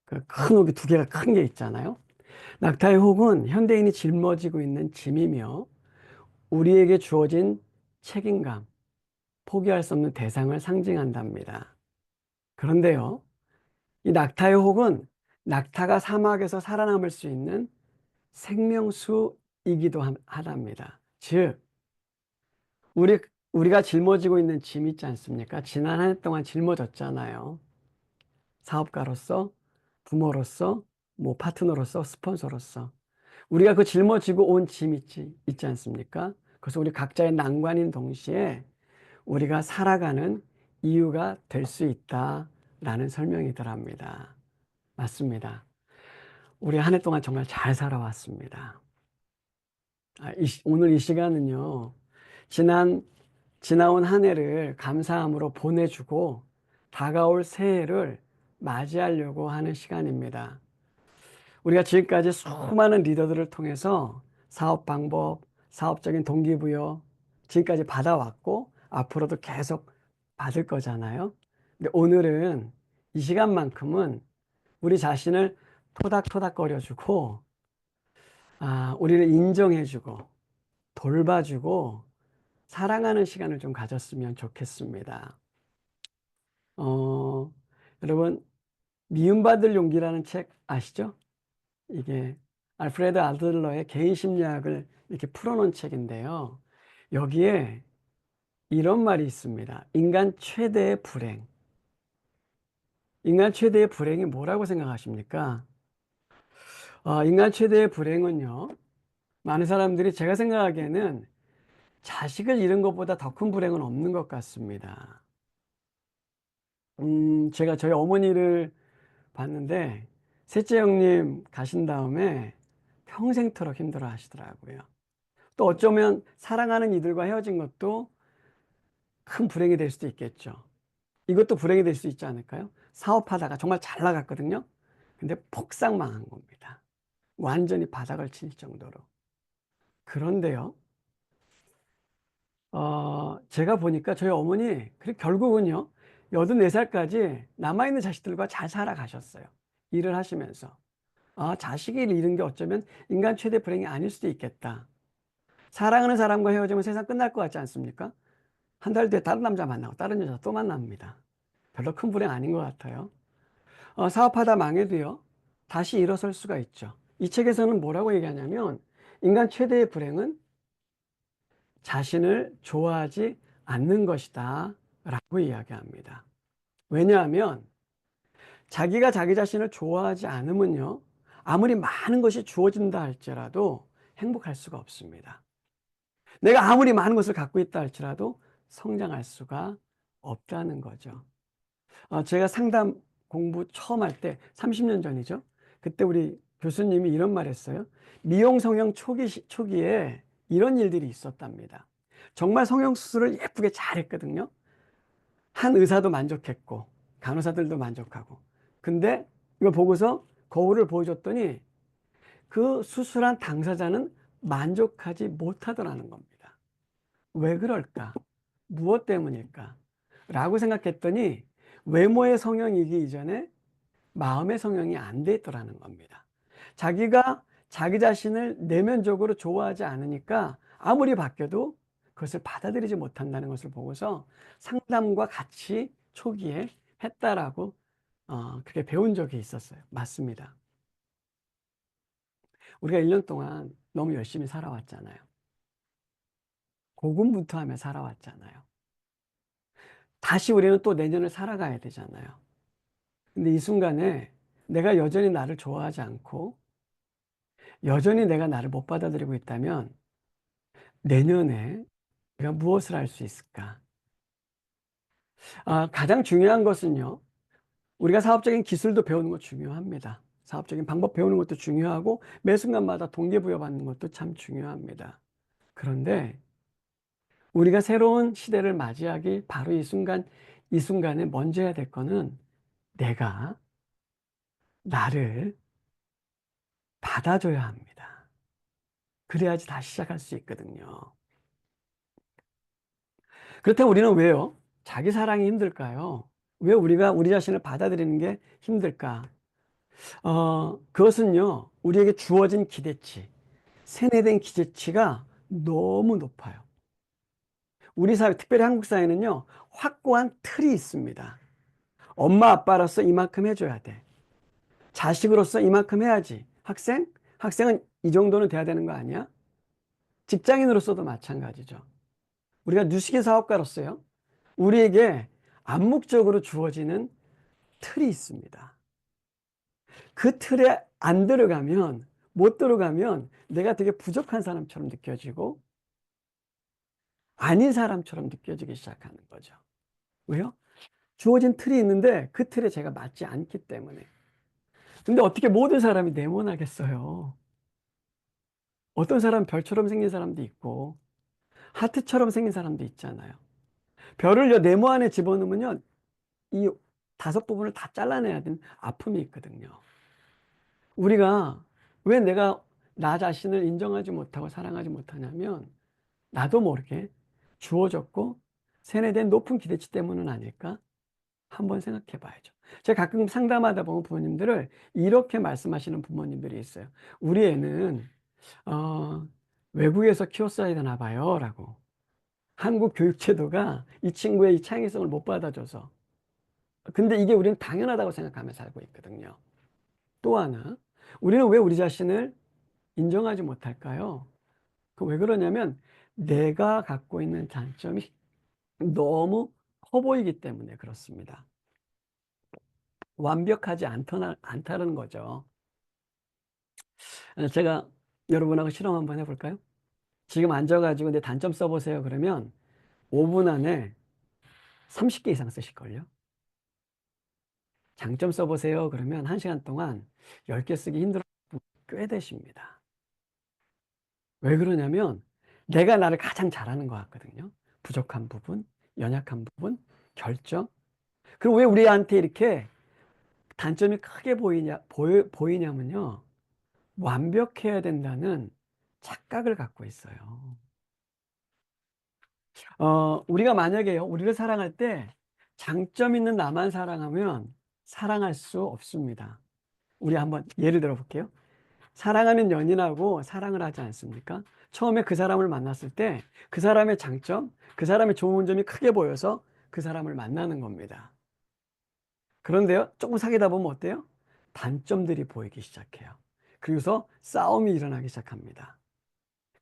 Speaker 11: 그 큰 혹이 두 개가 큰 게 있잖아요. 낙타의 혹은 현대인이 짊어지고 있는 짐이며 우리에게 주어진 책임감, 포기할 수 없는 대상을 상징한답니다. 그런데요, 이 낙타의 혹은 낙타가 사막에서 살아남을 수 있는 생명수이기도 하답니다. 즉, 우리가 짊어지고 있는 짐 있지 않습니까? 지난 한 해 동안 짊어졌잖아요. 사업가로서, 부모로서, 뭐 파트너로서, 스폰서로서. 우리가 그 짊어지고 온 짐 있지 않습니까? 그래서 우리 각자의 난관인 동시에 우리가 살아가는 이유가 될 수 있다라는 설명이더랍니다. 맞습니다. 우리 한 해 동안 정말 잘 살아왔습니다. 오늘 이 시간은요, 지나온 한 해를 감사함으로 보내주고 다가올 새해를 맞이하려고 하는 시간입니다. 우리가 지금까지 수많은 리더들을 통해서 사업 방법, 사업적인 동기부여 지금까지 받아왔고 앞으로도 계속 받을 거잖아요. 근데 오늘은 이 시간만큼은 우리 자신을 토닥토닥거려주고 우리를 인정해주고 돌봐주고 사랑하는 시간을 좀 가졌으면 좋겠습니다. 여러분 미움받을 용기라는 책 아시죠? 이게 알프레드 아들러의 개인 심리학을 이렇게 풀어놓은 책인데요. 여기에 이런 말이 있습니다. 인간 최대의 불행. 인간 최대의 불행이 뭐라고 생각하십니까? 인간 최대의 불행은요, 많은 사람들이 제가 생각하기에는 자식을 잃은 것보다 더 큰 불행은 없는 것 같습니다. 제가 저희 어머니를 봤는데, 셋째 형님 가신 다음에 평생토록 힘들어 하시더라고요. 또 어쩌면 사랑하는 이들과 헤어진 것도 큰 불행이 될 수도 있겠죠. 이것도 불행이 될 수 있지 않을까요? 사업하다가 정말 잘 나갔거든요. 근데 폭삭 망한 겁니다. 완전히 바닥을 칠 정도로. 그런데요, 제가 보니까 저희 어머니 결국은요 84살까지 남아있는 자식들과 잘 살아가셨어요. 일을 하시면서. 자식을 잃은 게 어쩌면 인간 최대 불행이 아닐 수도 있겠다. 사랑하는 사람과 헤어지면 세상 끝날 것 같지 않습니까? 한 달 뒤에 다른 남자 만나고 다른 여자 또 만납니다. 별로 큰 불행 아닌 것 같아요. 사업하다 망해도요 다시 일어설 수가 있죠. 이 책에서는 뭐라고 얘기하냐면 인간 최대의 불행은 자신을 좋아하지 않는 것이다 라고 이야기합니다. 왜냐하면 자기가 자기 자신을 좋아하지 않으면요 아무리 많은 것이 주어진다 할지라도 행복할 수가 없습니다. 내가 아무리 많은 것을 갖고 있다 할지라도 성장할 수가 없다는 거죠. 제가 상담 공부 처음 할 때 30년 전이죠. 그때 우리 교수님이 이런 말 했어요. 미용 성형 초기에 이런 일들이 있었답니다. 정말 성형수술을 예쁘게 잘 했거든요. 한 의사도 만족했고 간호사들도 만족하고. 근데 이거 보고서 거울을 보여줬더니 그 수술한 당사자는 만족하지 못하더라는 겁니다. 왜 그럴까? 무엇 때문일까? 라고 생각했더니 외모의 성형이기 이전에 마음의 성형이 안 돼 있더라는 겁니다. 자기가 자기 자신을 내면적으로 좋아하지 않으니까 아무리 바뀌어도 그것을 받아들이지 못한다는 것을 보고서 상담과 같이 초기에 했다라고 그렇게 배운 적이 있었어요. 맞습니다. 우리가 1년 동안 너무 열심히 살아왔잖아요. 고군분투하며 살아왔잖아요. 다시 우리는 또 내년을 살아가야 되잖아요. 근데 이 순간에 내가 여전히 나를 좋아하지 않고 여전히 내가 나를 못 받아들이고 있다면 내년에 내가 무엇을 할 수 있을까? 가장 중요한 것은요. 우리가 사업적인 기술도 배우는 것 중요합니다. 사업적인 방법 배우는 것도 중요하고 매 순간마다 동기부여받는 것도 참 중요합니다. 그런데 우리가 새로운 시대를 맞이하기 바로 이 순간에 먼저 해야 될 거는 내가 나를 받아줘야 합니다. 그래야지 다시 시작할 수 있거든요. 그렇다면 우리는 왜요? 자기 사랑이 힘들까요? 왜 우리가 우리 자신을 받아들이는 게 힘들까? 그것은요, 우리에게 주어진 기대치, 세뇌된 기대치가 너무 높아요. 우리 사회, 특별히 한국 사회는요, 확고한 틀이 있습니다. 엄마, 아빠로서 이만큼 해줘야 돼. 자식으로서 이만큼 해야지. 학생은 이 정도는 돼야 되는 거 아니야? 직장인으로서도 마찬가지죠. 우리가 뉴스기 사업가로서요, 우리에게 암묵적으로 주어지는 틀이 있습니다. 그 틀에 안 들어가면, 못 들어가면 내가 되게 부족한 사람처럼 느껴지고 아닌 사람처럼 느껴지기 시작하는 거죠. 왜요? 주어진 틀이 있는데 그 틀에 제가 맞지 않기 때문에. 근데 어떻게 모든 사람이 네모나겠어요? 어떤 사람은 별처럼 생긴 사람도 있고 하트처럼 생긴 사람도 있잖아요. 별을 네모 안에 집어넣으면요, 이 5부분을 다 잘라내야 되는 아픔이 있거든요. 우리가 왜 내가 나 자신을 인정하지 못하고 사랑하지 못하냐면 나도 모르게 주어졌고 세뇌된 높은 기대치 때문은 아닐까? 한번 생각해 봐야죠. 제가 가끔 상담하다 보면 부모님들을 이렇게 말씀하시는 부모님들이 있어요. 우리 애는 외국에서 키웠어야 되나 봐요 라고. 한국 교육제도가 이 친구의 이 창의성을 못 받아줘서. 근데 이게 우리는 당연하다고 생각하며 살고 있거든요. 또 하나, 우리는 왜 우리 자신을 인정하지 못할까요? 그 왜 그러냐면 내가 갖고 있는 장점이 너무 커 보이기 때문에 그렇습니다. 완벽하지 않다는 거죠. 제가 여러분하고 실험 한번 해볼까요? 지금 앉아가지고 내 단점 써보세요 그러면 5분 안에 30개 이상 쓰실걸요? 장점 써보세요 그러면 1시간 동안 10개 쓰기 힘들어 꽤 되십니다. 왜 그러냐면 내가 나를 가장 잘하는 것 같거든요. 부족한 부분, 연약한 부분, 결정. 그리고 왜 우리한테 이렇게 단점이 크게 보이냐면요. 완벽해야 된다는 착각을 갖고 있어요. 우리가 만약에요, 우리를 사랑할 때 장점 있는 나만 사랑하면 사랑할 수 없습니다. 우리 한번 예를 들어 볼게요. 사랑하는 연인하고 사랑을 하지 않습니까? 처음에 그 사람을 만났을 때 그 사람의 장점, 그 사람의 좋은 점이 크게 보여서 그 사람을 만나는 겁니다. 그런데요, 조금 사귀다 보면 어때요? 단점들이 보이기 시작해요. 그래서 싸움이 일어나기 시작합니다.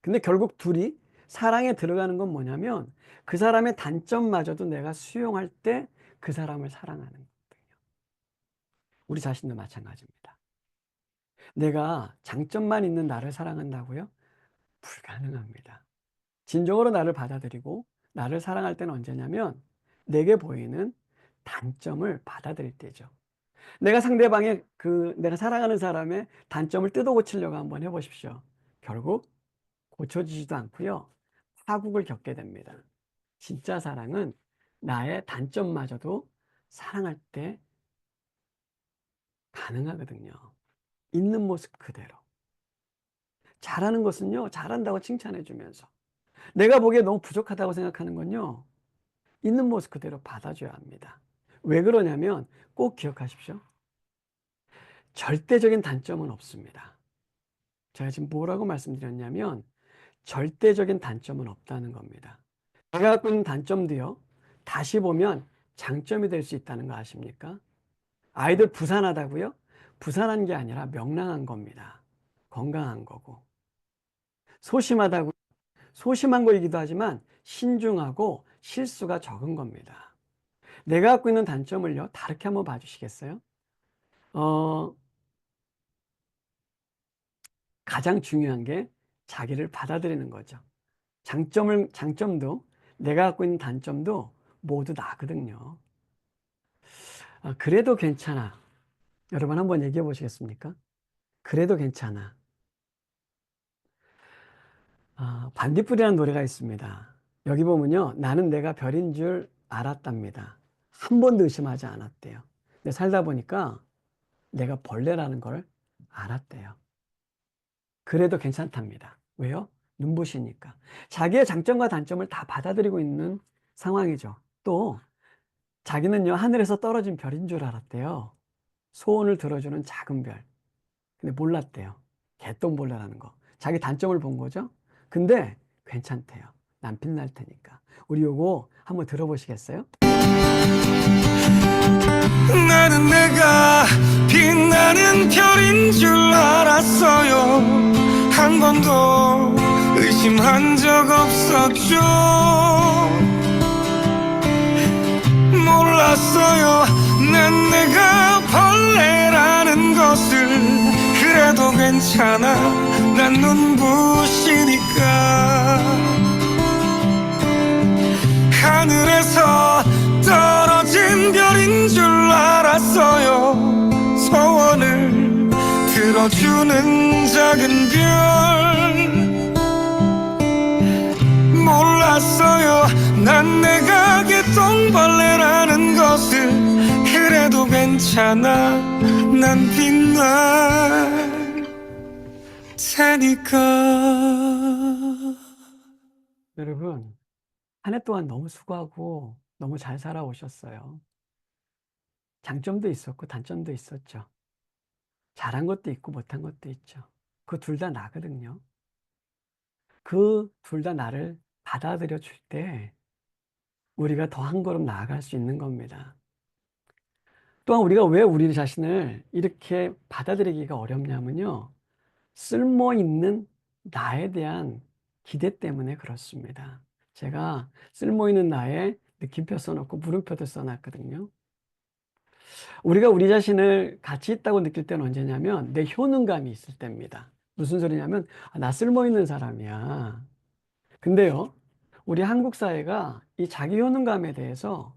Speaker 11: 근데 결국 둘이 사랑에 들어가는 건 뭐냐면 그 사람의 단점마저도 내가 수용할 때 그 사람을 사랑하는 거거든요. 우리 자신도 마찬가지입니다. 내가 장점만 있는 나를 사랑한다고요? 불가능합니다. 진정으로 나를 받아들이고 나를 사랑할 때는 언제냐면 내게 보이는 단점을 받아들일 때죠. 내가 상대방의 내가 사랑하는 사람의 단점을 뜯어 고치려고 한번 해보십시오. 결국 고쳐지지도 않고요. 파국을 겪게 됩니다. 진짜 사랑은 나의 단점마저도 사랑할 때 가능하거든요. 있는 모습 그대로. 잘하는 것은요, 잘한다고 칭찬해 주면서. 내가 보기에 너무 부족하다고 생각하는 건요, 있는 모습 그대로 받아줘야 합니다. 왜 그러냐면 꼭 기억하십시오. 절대적인 단점은 없습니다. 제가 지금 뭐라고 말씀드렸냐면 절대적인 단점은 없다는 겁니다. 제가 갖고 있는 단점도요, 다시 보면 장점이 될 수 있다는 거 아십니까? 아이들 부산하다고요? 부산한 게 아니라 명랑한 겁니다. 건강한 거고. 소심하다고, 소심한 거이기도 하지만 신중하고 실수가 적은 겁니다. 내가 갖고 있는 단점을요, 다르게 한번 봐주시겠어요? 가장 중요한 게 자기를 받아들이는 거죠. 장점도 내가 갖고 있는 단점도 모두 나거든요. 그래도 괜찮아. 여러분 한번 얘기해 보시겠습니까? 그래도 괜찮아. 반딧불이라는 노래가 있습니다. 여기 보면요, 나는 내가 별인 줄 알았답니다. 한 번도 의심하지 않았대요. 근데 살다 보니까 내가 벌레라는 걸 알았대요. 그래도 괜찮답니다. 왜요? 눈부시니까. 자기의 장점과 단점을 다 받아들이고 있는 상황이죠. 또 자기는요, 하늘에서 떨어진 별인 줄 알았대요. 소원을 들어주는 작은 별. 근데 몰랐대요. 개똥벌레라는 거. 자기 단점을 본 거죠. 근데 괜찮대요. 난 빛날 테니까. 우리 요거 한번 들어보시겠어요?
Speaker 12: 나는 내가 빛나는 별인 줄 알았어요. 한 번도 의심한 적 없었죠. 몰랐어요. 난 내가 벌레라는 것을. 그래도 괜찮아. 난 눈부시니까. 하늘에서 떨어진 별인 줄 알았어요. 소원을 들어주는 작은 별. 몰랐어요. 난 내가 개똥벌레라는 것을. 그래도 괜찮아. 난 빛날 테니까.
Speaker 11: 여러분, 한 해 동안 너무 수고하고 너무 잘 살아오셨어요. 장점도 있었고 단점도 있었죠. 잘한 것도 있고 못한 것도 있죠. 그 둘 다 나거든요. 그 둘 다 나를 받아들여 줄 때 우리가 더 한 걸음 나아갈 수 있는 겁니다. 또한 우리가 왜 우리 자신을 이렇게 받아들이기가 어렵냐면요. 쓸모 있는 나에 대한 기대 때문에 그렇습니다. 제가 쓸모 있는 나에 느낌표 써놓고 물음표도 써놨거든요. 우리가 우리 자신을 가치 있다고 느낄 때는 언제냐면 내 효능감이 있을 때입니다. 무슨 소리냐면 나 쓸모 있는 사람이야. 근데요, 우리 한국 사회가 이 자기 효능감에 대해서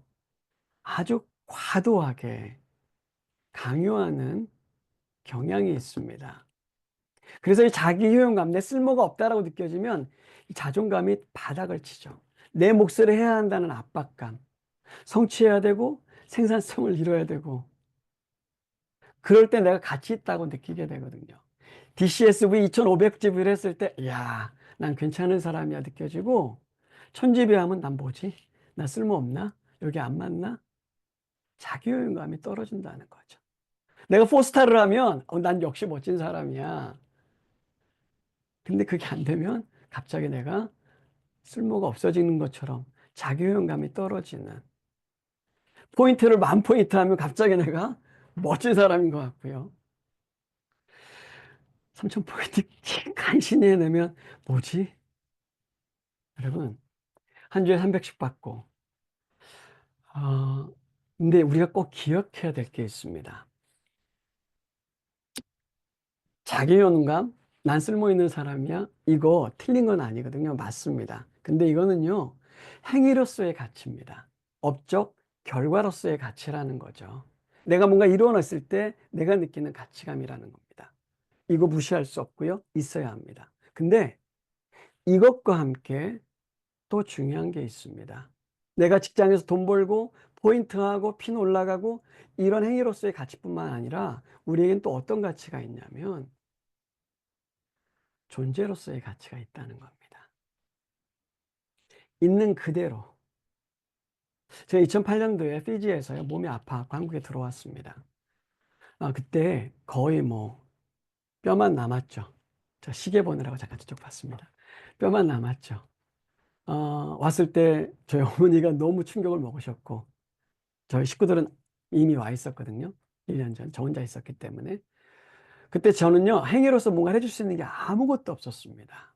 Speaker 11: 아주 과도하게 강요하는 경향이 있습니다. 그래서 이 자기 효용감, 내 쓸모가 없다라고 느껴지면 이 자존감이 바닥을 치죠. 내 몫을 해야 한다는 압박감, 성취해야 되고 생산성을 이뤄야 되고, 그럴 때 내가 가치 있다고 느끼게 되거든요. DCSV 2500집을 했을 때 이야, 난 괜찮은 사람이야 느껴지고, 1000집이 하면 난 뭐지? 나 쓸모없나? 여기 안 맞나? 자기 효용감이 떨어진다는 거죠. 내가 4스타를 하면 난 역시 멋진 사람이야. 근데 그게 안 되면 갑자기 내가 쓸모가 없어지는 것처럼 자기 효용감이 떨어지는, 포인트를 10,000포인트 하면 갑자기 내가 멋진 사람인 것 같고요. 3,000포인트 간신히 해내면 뭐지? 여러분, 한 주에 300씩 받고, 근데 우리가 꼭 기억해야 될 게 있습니다. 자기 효능감, 난 쓸모 있는 사람이야? 이거 틀린 건 아니거든요. 맞습니다. 근데 이거는요, 행위로서의 가치입니다. 업적, 결과로서의 가치라는 거죠. 내가 뭔가 이루어냈을 때 내가 느끼는 가치감이라는 겁니다. 이거 무시할 수 없고요. 있어야 합니다. 근데 이것과 함께 또 중요한 게 있습니다. 내가 직장에서 돈 벌고 포인트하고 핀 올라가고 이런 행위로서의 가치뿐만 아니라 우리에겐 또 어떤 가치가 있냐면 존재로서의 가치가 있다는 겁니다. 있는 그대로. 제가 2008년도에 피지에서요, 몸이 아파갖고 한국에 들어왔습니다. 그때 거의 뼈만 남았죠. 제가 시계 보느라고 잠깐 저쪽 봤습니다. 뼈만 남았죠. 왔을 때 저희 어머니가 너무 충격을 먹으셨고, 저희 식구들은 이미 와 있었거든요. 1년 전. 저 혼자 있었기 때문에. 그때 저는요, 행위로서 뭔가 해줄 수 있는 게 아무것도 없었습니다.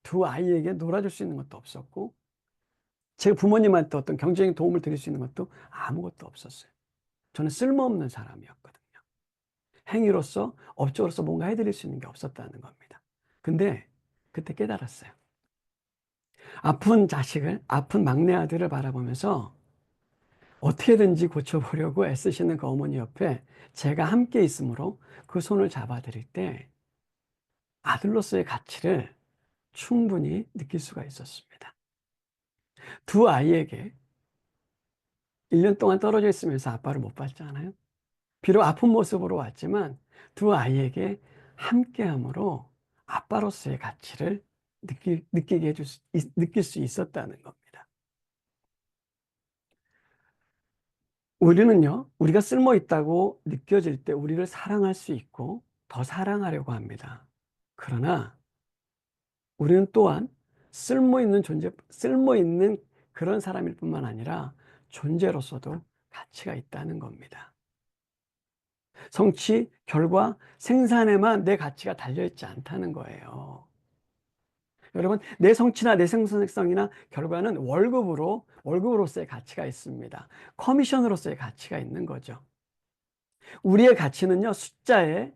Speaker 11: 두 아이에게 놀아줄 수 있는 것도 없었고, 제 부모님한테 어떤 경제적인 도움을 드릴 수 있는 것도 아무것도 없었어요. 저는 쓸모없는 사람이었거든요. 행위로서, 업적으로서 뭔가 해드릴 수 있는 게 없었다는 겁니다. 근데 그때 깨달았어요. 아픈 자식을, 아픈 막내 아들을 바라보면서 어떻게든지 고쳐보려고 애쓰시는 그 어머니 옆에 제가 함께 있으므로 그 손을 잡아드릴 때 아들로서의 가치를 충분히 느낄 수가 있었습니다. 두 아이에게 1년 동안 떨어져 있으면서 아빠를 못 봤잖아요. 비록 아픈 모습으로 왔지만 두 아이에게 함께함으로 아빠로서의 가치를 느낄 수 있었다는 겁니다. 우리는요, 우리가 쓸모 있다고 느껴질 때 우리를 사랑할 수 있고 더 사랑하려고 합니다. 그러나 우리는 또한 쓸모 있는 존재, 쓸모 있는 그런 사람일 뿐만 아니라 존재로서도 가치가 있다는 겁니다. 성취, 결과, 생산에만 내 가치가 달려있지 않다는 거예요. 여러분, 내 성취나 내 생산성이나 결과는 월급으로서의 가치가 있습니다. 커미션으로서의 가치가 있는 거죠. 우리의 가치는요, 숫자에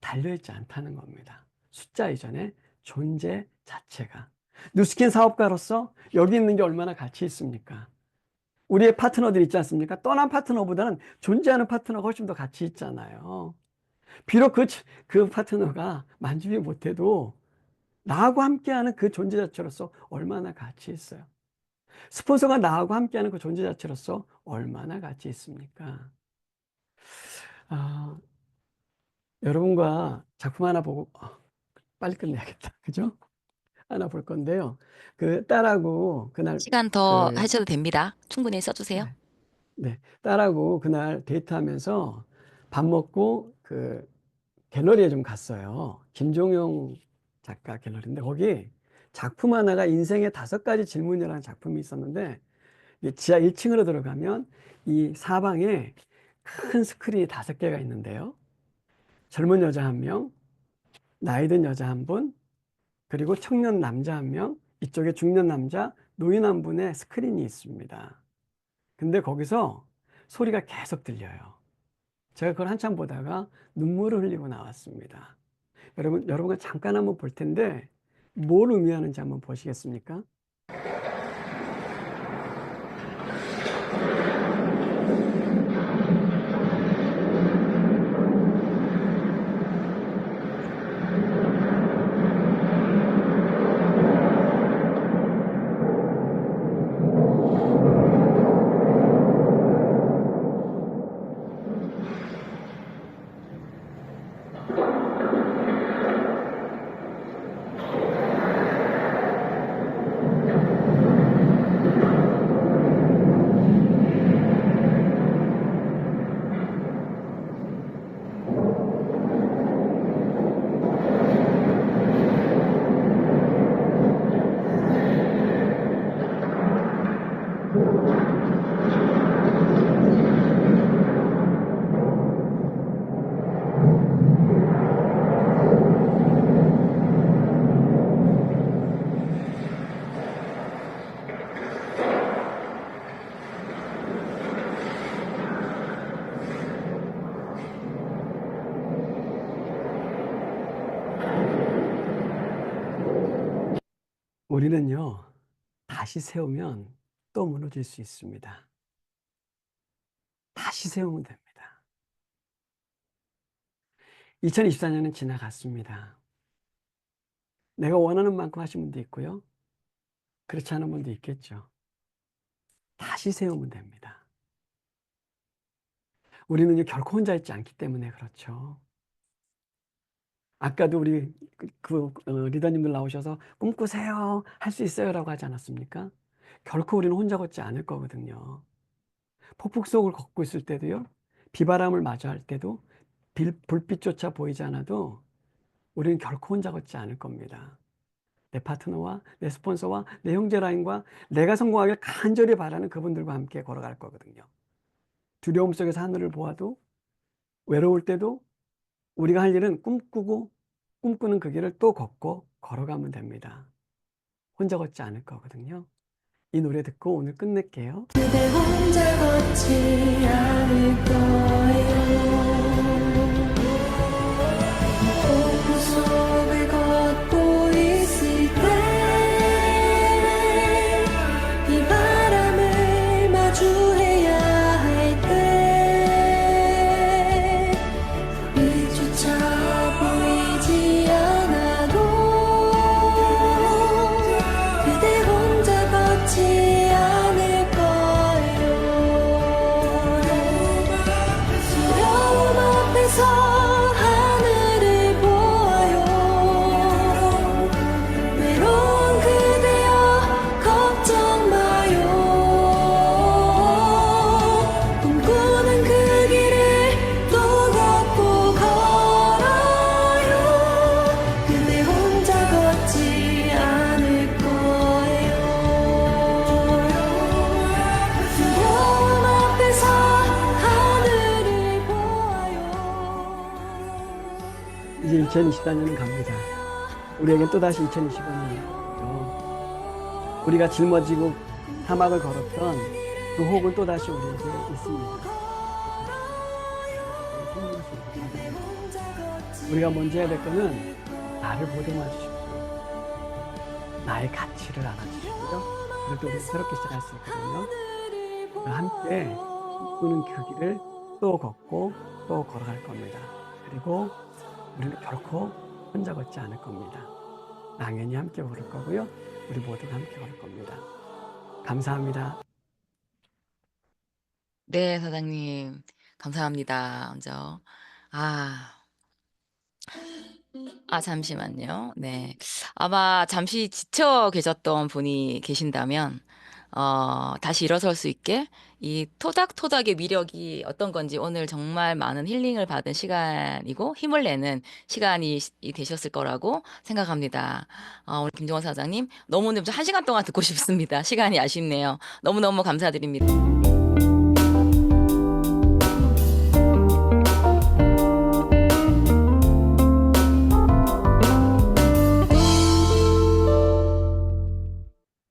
Speaker 11: 달려있지 않다는 겁니다. 숫자 이전에 존재 자체가. 뉴스킨 사업가로서 여기 있는 게 얼마나 가치 있습니까? 우리의 파트너들 있지 않습니까? 떠난 파트너보다는 존재하는 파트너가 훨씬 더 가치 있잖아요. 비록 그 파트너가 만족이 못해도 나하고 함께하는 그 존재 자체로서 얼마나 가치 있어요. 스폰서가 나하고 함께하는 그 존재 자체로서 얼마나 가치 있습니까? 여러분과 작품 하나 보고 빨리 끝내야겠다. 그죠? 하나 볼 건데요. 그 딸하고 그날
Speaker 3: 시간 더 하셔도 됩니다. 충분히 써주세요.
Speaker 11: 네, 딸하고 그날 데이트하면서 밥 먹고 그 갤러리에 좀 갔어요. 김종용 작가 갤러리인데 거기 작품 하나가 인생의 5가지 질문이라는 작품이 있었는데 지하 1층으로 들어가면 이 사방에 큰 스크린이 5개가 있는데요. 젊은 여자 1명, 나이 든 여자 1분, 그리고 청년 남자 1명, 이쪽에 중년 남자, 노인 1분의 스크린이 있습니다. 근데 거기서 소리가 계속 들려요. 제가 그걸 한참 보다가 눈물을 흘리고 나왔습니다. 여러분과 잠깐 한번 볼 텐데 뭘 의미하는지 한번 보시겠습니까? 우리는요, 다시 세우면 또 무너질 수 있습니다. 다시 세우면 됩니다. 2024년은 지나갔습니다. 내가 원하는 만큼 하신 분도 있고요. 그렇지 않은 분도 있겠죠. 다시 세우면 됩니다. 우리는요, 결코 혼자 있지 않기 때문에 그렇죠. 아까도 우리 리더님들 나오셔서 꿈꾸세요, 할 수 있어요 라고 하지 않았습니까? 결코 우리는 혼자 걷지 않을 거거든요. 폭풍 속을 걷고 있을 때도요, 비바람을 마주할 때도, 불빛조차 보이지 않아도 우리는 결코 혼자 걷지 않을 겁니다. 내 파트너와 내 스폰서와 내 형제 라인과 내가 성공하길 간절히 바라는 그분들과 함께 걸어갈 거거든요. 두려움 속에서 하늘을 보아도, 외로울 때도 우리가 할 일은 꿈꾸는 그 길을 또 걷고 걸어가면 됩니다. 혼자 걷지 않을 거거든요. 이 노래 듣고 오늘 끝낼게요.
Speaker 13: 그대 혼자 걷지 않을 거예요. 폭풍 속을 걷고 있을 때, 이 바람을 마주해야 할 때, 빛조차 보이지 않아도 그대 혼자 걷지 않을 거예요. 두려움
Speaker 11: 2024년은 갑니다. 우리에겐 또다시 2025년이죠. 우리가 짊어지고 사막을 걸었던 그 혹은 또다시 우리에게 있습니다. 우리가 먼저 해야 될 거는 나를 보듬어 주십시오. 나의 가치를 알아주십시오. 그럴 때 우리 새롭게 시작할 수 있거든요. 함께 꿈꾸는 그 길을 또 걷고 또 걸어갈 겁니다. 그리고 우리는 결코 혼자 걷지 않을 겁니다. 랑연이 함께 걸을 거고요. 우리 모두가 함께 걸을 겁니다. 감사합니다.
Speaker 3: 네, 사장님. 감사합니다. 먼저. 아, 잠시만요. 네. 아마 잠시 지쳐 계셨던 분이 계신다면, 다시 일어설 수 있게 이 토닥토닥의 위력이 어떤 건지 오늘 정말 많은 힐링을 받은 시간이고 힘을 내는 시간이 되셨을 거라고 생각합니다. 우리 김종원 사장님, 너무너무 1시간 동안 듣고 싶습니다. 시간이 아쉽네요. 너무너무 감사드립니다.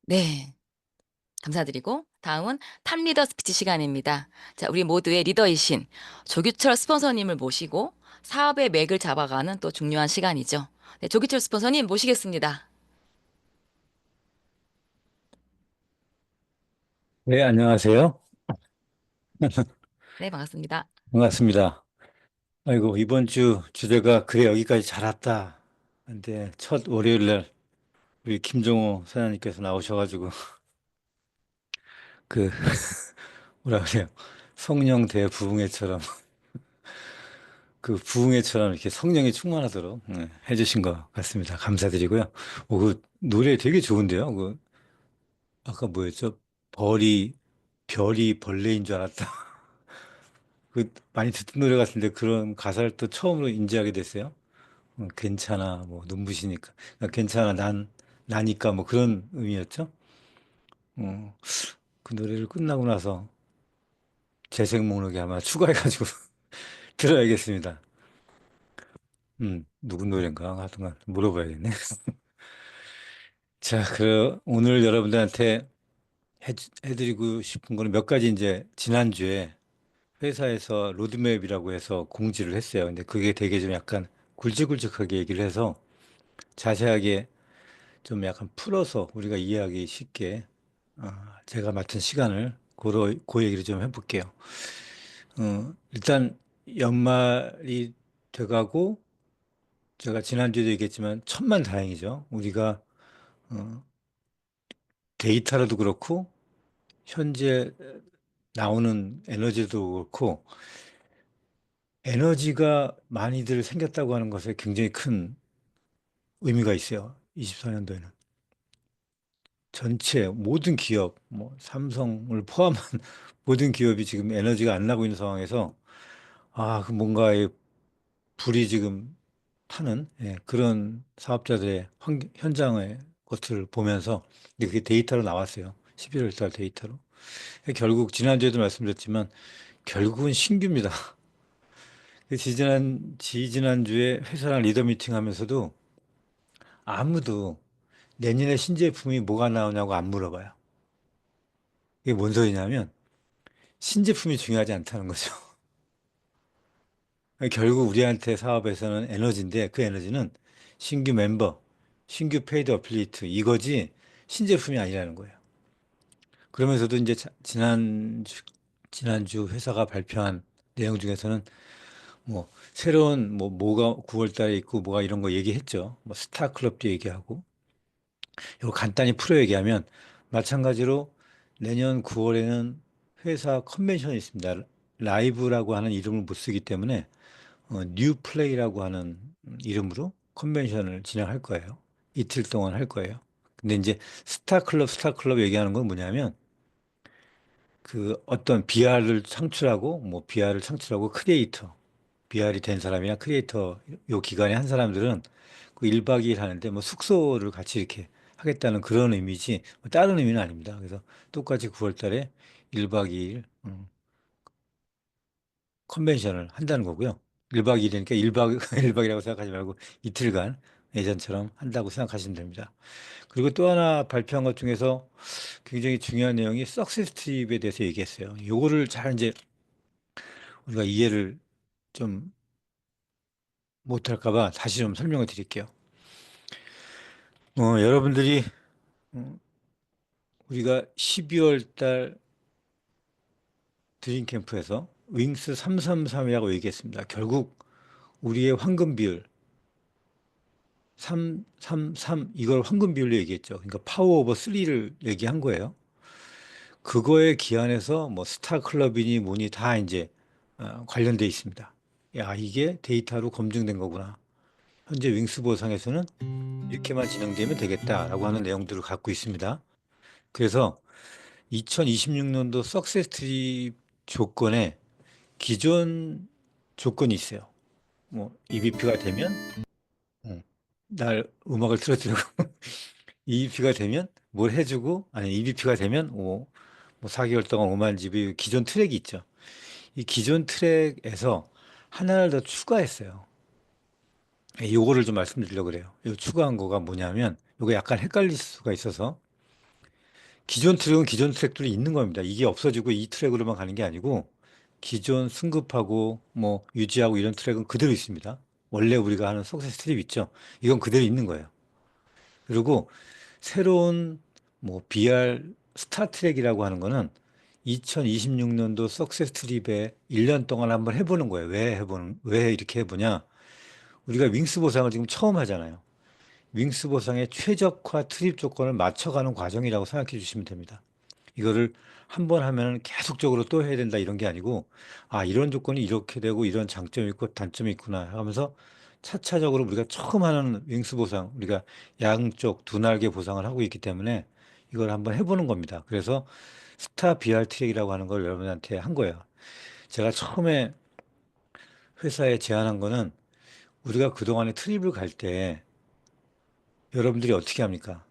Speaker 3: 네. 감사드리고 다음은 탑리더 스피치 시간입니다. 자, 우리 모두의 리더이신 조규철 스폰서님을 모시고 사업의 맥을 잡아가는 또 중요한 시간이죠. 네, 조규철 스폰서님 모시겠습니다.
Speaker 2: 네, 안녕하세요.
Speaker 3: 네, 반갑습니다.
Speaker 2: 반갑습니다. 아이고, 이번 주 주제가 그래, 여기까지 잘 왔다. 근데 첫 월요일 날 우리 김종호 사장님께서 나오셔가지고, 그, 뭐라 그래요. 성령 대부흥회처럼, 그 부흥회처럼 이렇게 성령이 충만하도록 해주신 것 같습니다. 감사드리고요. 그 노래 되게 좋은데요. 아까 뭐였죠? 별이 벌레인 줄 알았다. 많이 듣던 노래 같은데 그런 가사를 또 처음으로 인지하게 됐어요. 괜찮아, 뭐, 눈부시니까. 괜찮아, 나니까, 뭐, 그런 의미였죠. 어, 그 노래를 끝나고 나서 재생 목록에 아마 추가해가지고 들어야겠습니다. 누구 노래인가? 하여튼간 물어봐야겠네. 자, 오늘 여러분들한테 해드리고 싶은 거는 몇 가지 이제 지난주에 회사에서 로드맵이라고 해서 공지를 했어요. 근데 그게 되게 좀 약간 굵직굵직하게 얘기를 해서 자세하게 좀 약간 풀어서 우리가 이해하기 쉽게 제가 맡은 시간을 그 얘기를 좀 해볼게요. 일단 연말이 돼가고 제가 지난주에도 얘기했지만 천만 다행이죠. 우리가 데이터로도 그렇고 현재 나오는 에너지도 그렇고 에너지가 많이들 생겼다고 하는 것에 굉장히 큰 의미가 있어요. 24년도에는. 전체 모든 기업, 뭐 삼성을 포함한 모든 기업이 지금 에너지가 안 나고 있는 상황에서 그 뭔가의 불이 지금 타는 그런 사업자들의 현장의 것들을 보면서 그게 데이터로 나왔어요. 11월 달 데이터로. 결국 지난주에도 말씀드렸지만 결국은 신규입니다. 지지난주에 회사랑 리더 미팅 하면서도 아무도 내년에 신제품이 뭐가 나오냐고 안 물어봐요. 이게 뭔 소리냐면 신제품이 중요하지 않다는 거죠. 결국 우리한테 사업에서는 에너지인데 그 에너지는 신규 멤버, 신규 페이드 어플리트 이거지 신제품이 아니라는 거예요. 그러면서도 이제 지난주 회사가 발표한 내용 중에서는 뭐 새로운 뭐가 9월 달에 있고 뭐가 이런 거 얘기했죠. 뭐 스타클럽도 얘기하고 이거 간단히 풀어 얘기하면 마찬가지로 내년 9월에는 회사 컨벤션이 있습니다. 라이브라고 하는 이름을 못 쓰기 때문에 뉴 플레이라고 하는 이름으로 컨벤션을 진행할 거예요. 이틀 동안 할 거예요. 근데 이제 스타클럽 얘기하는 건 뭐냐면 그 어떤 BR을 창출하고 크리에이터, BR이 된 사람이나 크리에이터 요 기간에 한 사람들은 그 1박 2일 하는데 뭐 숙소를 같이 이렇게 하겠다는 그런 의미지 뭐 다른 의미는 아닙니다. 그래서 똑같이 9월 달에 1박 2일 컨벤션을 한다는 거고요. 1박 2일이니까 1박, 1박이라고 생각하지 말고 이틀간 예전처럼 한다고 생각하시면 됩니다. 그리고 또 하나 발표한 것 중에서 굉장히 중요한 내용이 석세스 트립에 대해서 얘기했어요. 요거를 잘 이제 우리가 이해를 좀 못할까 봐 다시 좀 설명을 드릴게요. 여러분들이 우리가 12월 달 드림 캠프에서 윙스 333이라고 얘기했습니다. 결국 우리의 황금 비율 333 이걸 황금 비율로 얘기했죠. 그러니까 파워 오버 3를 얘기한 거예요. 그거에 기한해서 뭐 스타 클럽이니 뭐니 다 이제 관련돼 있습니다. 야, 이게 데이터로 검증된 거구나. 현재 윙스 보상에서는 이렇게만 진행되면 되겠다라고 하는 내용들을 갖고 있습니다. 그래서 2026년도 석세스 트립 조건에 기존 조건이 있어요. 뭐 EBP가 되면 날 음악을 틀어주고 EBP가 되면 뭘 해주고 아니 EBP가 되면 뭐 4개월 동안 5만 집이 기존 트랙이 있죠. 이 기존 트랙에서 하나를 더 추가했어요. 요거를 좀 말씀드리려고 그래요. 요 추가한 거가 뭐냐면 요거 약간 헷갈릴 수가 있어서 기존 트랙은 기존 트랙들이 있는 겁니다. 이게 없어지고 이 트랙으로만 가는 게 아니고 기존 승급하고 뭐 유지하고 이런 트랙은 그대로 있습니다. 원래 우리가 하는 석세스 트립 있죠. 이건 그대로 있는 거예요. 그리고 새로운 뭐 BR 스타 트랙이라고 하는 거는 2026년도 석세스 트립에 1년 동안 한번 해보는 거예요. 왜 이렇게 해보냐? 우리가 윙스 보상을 지금 처음 하잖아요. 윙스 보상의 최적화 트립 조건을 맞춰가는 과정이라고 생각해 주시면 됩니다. 이거를 한 번 하면 계속적으로 또 해야 된다 이런 게 아니고 아 이런 조건이 이렇게 되고 이런 장점이 있고 단점이 있구나 하면서 차차적으로 우리가 처음 하는 윙스 보상 우리가 양쪽 두 날개 보상을 하고 있기 때문에 이걸 한번 해보는 겁니다. 그래서 스타 BR 트랙이라고 하는 걸 여러분한테 한 거예요. 제가 처음에 회사에 제안한 거는 우리가 그동안에 트립을 갈 때 여러분들이 어떻게 합니까?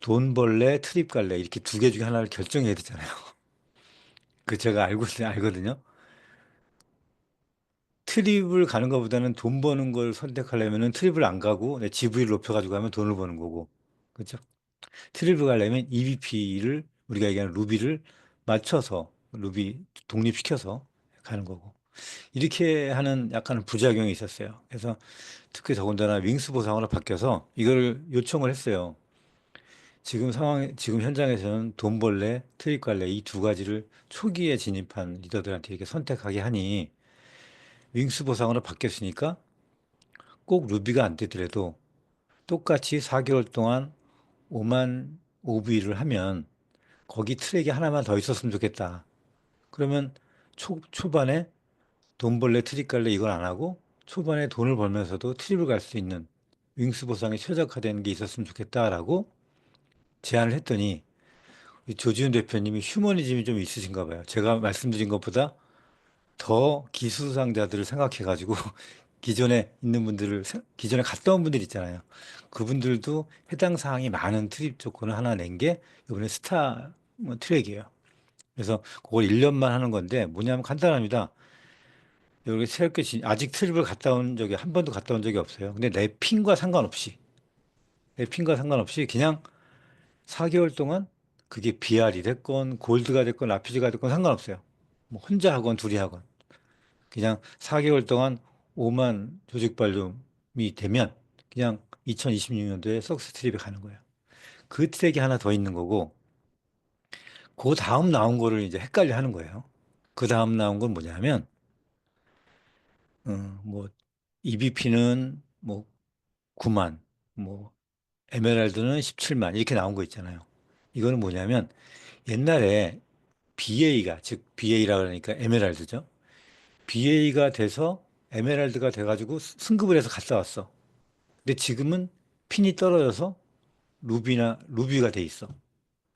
Speaker 2: 돈 벌래, 트립 갈래 이렇게 두 개 중에 하나를 결정해야 되잖아요. 그 제가 알거든요. 트립을 가는 것보다는 돈 버는 걸 선택하려면은 트립을 안 가고 내 GV를 높여가지고 하면 돈을 버는 거고, 그렇죠? 트립을 가려면 EBP를 우리가 얘기하는 루비를 맞춰서 루비 독립시켜서 가는 거고 이렇게 하는 약간 부작용이 있었어요. 그래서 특히 더군다나 윙스 보상으로 바뀌어서 이걸 요청을 했어요. 지금 현장에서는 돈 벌래, 트립 갈래 이 두 가지를 초기에 진입한 리더들한테 이렇게 선택하게 하니 윙스 보상으로 바뀌었으니까 꼭 루비가 안 되더라도 똑같이 4개월 동안 5만 OV를 하면 거기 트랙이 하나만 더 있었으면 좋겠다. 그러면 초반에 돈 벌래, 트립 갈래 이걸 안 하고 초반에 돈을 벌면서도 트립을 갈 수 있는 윙스 보상에 최적화되는 게 있었으면 좋겠다라고 제안을 했더니 조지훈 대표님이 휴머니즘이 좀 있으신가 봐요. 제가 말씀드린 것보다 더 기수상자들을 생각해가지고 기존에 있는 분들을 기존에 갔다 온 분들 있잖아요. 그분들도 해당 사항이 많은 트립 조건을 하나 낸 게 이번에 스타 트랙이에요. 그래서 그걸 1년만 하는 건데 뭐냐면 간단합니다. 여기 새롭게 아직 트립을 갔다 온 적이 한 번도 갔다 온 적이 없어요. 근데 내 핀과 상관없이 그냥 4개월 동안 그게 BR이 됐건 골드가 됐건 라피즈가 됐건 상관없어요. 뭐 혼자 하건 둘이 하건 그냥 4개월 동안 5만 조직 발륨이 되면 그냥 2026년도에 석스 트립에 가는 거예요. 그 트랙이 하나 더 있는 거고 그 다음 나온 거를 이제 헷갈려 하는 거예요. 그 다음 나온 건 뭐냐면 뭐 EBP는 뭐 9만 뭐 에메랄드는 17만 이렇게 나온 거 있잖아요. 이거는 뭐냐면 옛날에 BA가 즉 BA라 그러니까 에메랄드죠. BA가 돼서 에메랄드가 돼가지고 승급을 해서 갔다 왔어. 근데 지금은 핀이 떨어져서 루비가 돼 있어.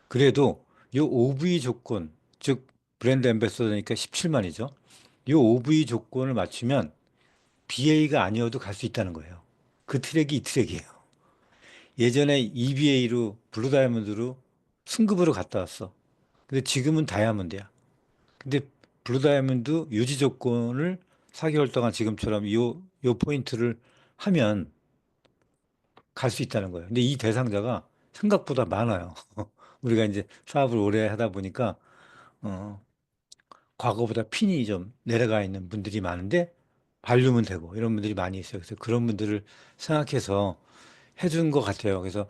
Speaker 2: 그래도 요 OV 조건 즉 브랜드 앰베서더니까 17만이죠. 요 OV 조건을 맞추면 BA가 아니어도 갈 수 있다는 거예요. 그 트랙이 이 트랙이에요. 예전에 EBA로 블루 다이아몬드로 승급으로 갔다 왔어. 근데 지금은 다이아몬드야. 근데 블루 다이아몬드 유지 조건을 4개월 동안 지금처럼 요 포인트를 하면 갈 수 있다는 거예요. 근데 이 대상자가 생각보다 많아요. 우리가 이제 사업을 오래 하다 보니까 과거보다 핀이 좀 내려가 있는 분들이 많은데 발르면 되고 이런 분들이 많이 있어요. 그래서 그런 분들을 생각해서 해준 것 같아요. 그래서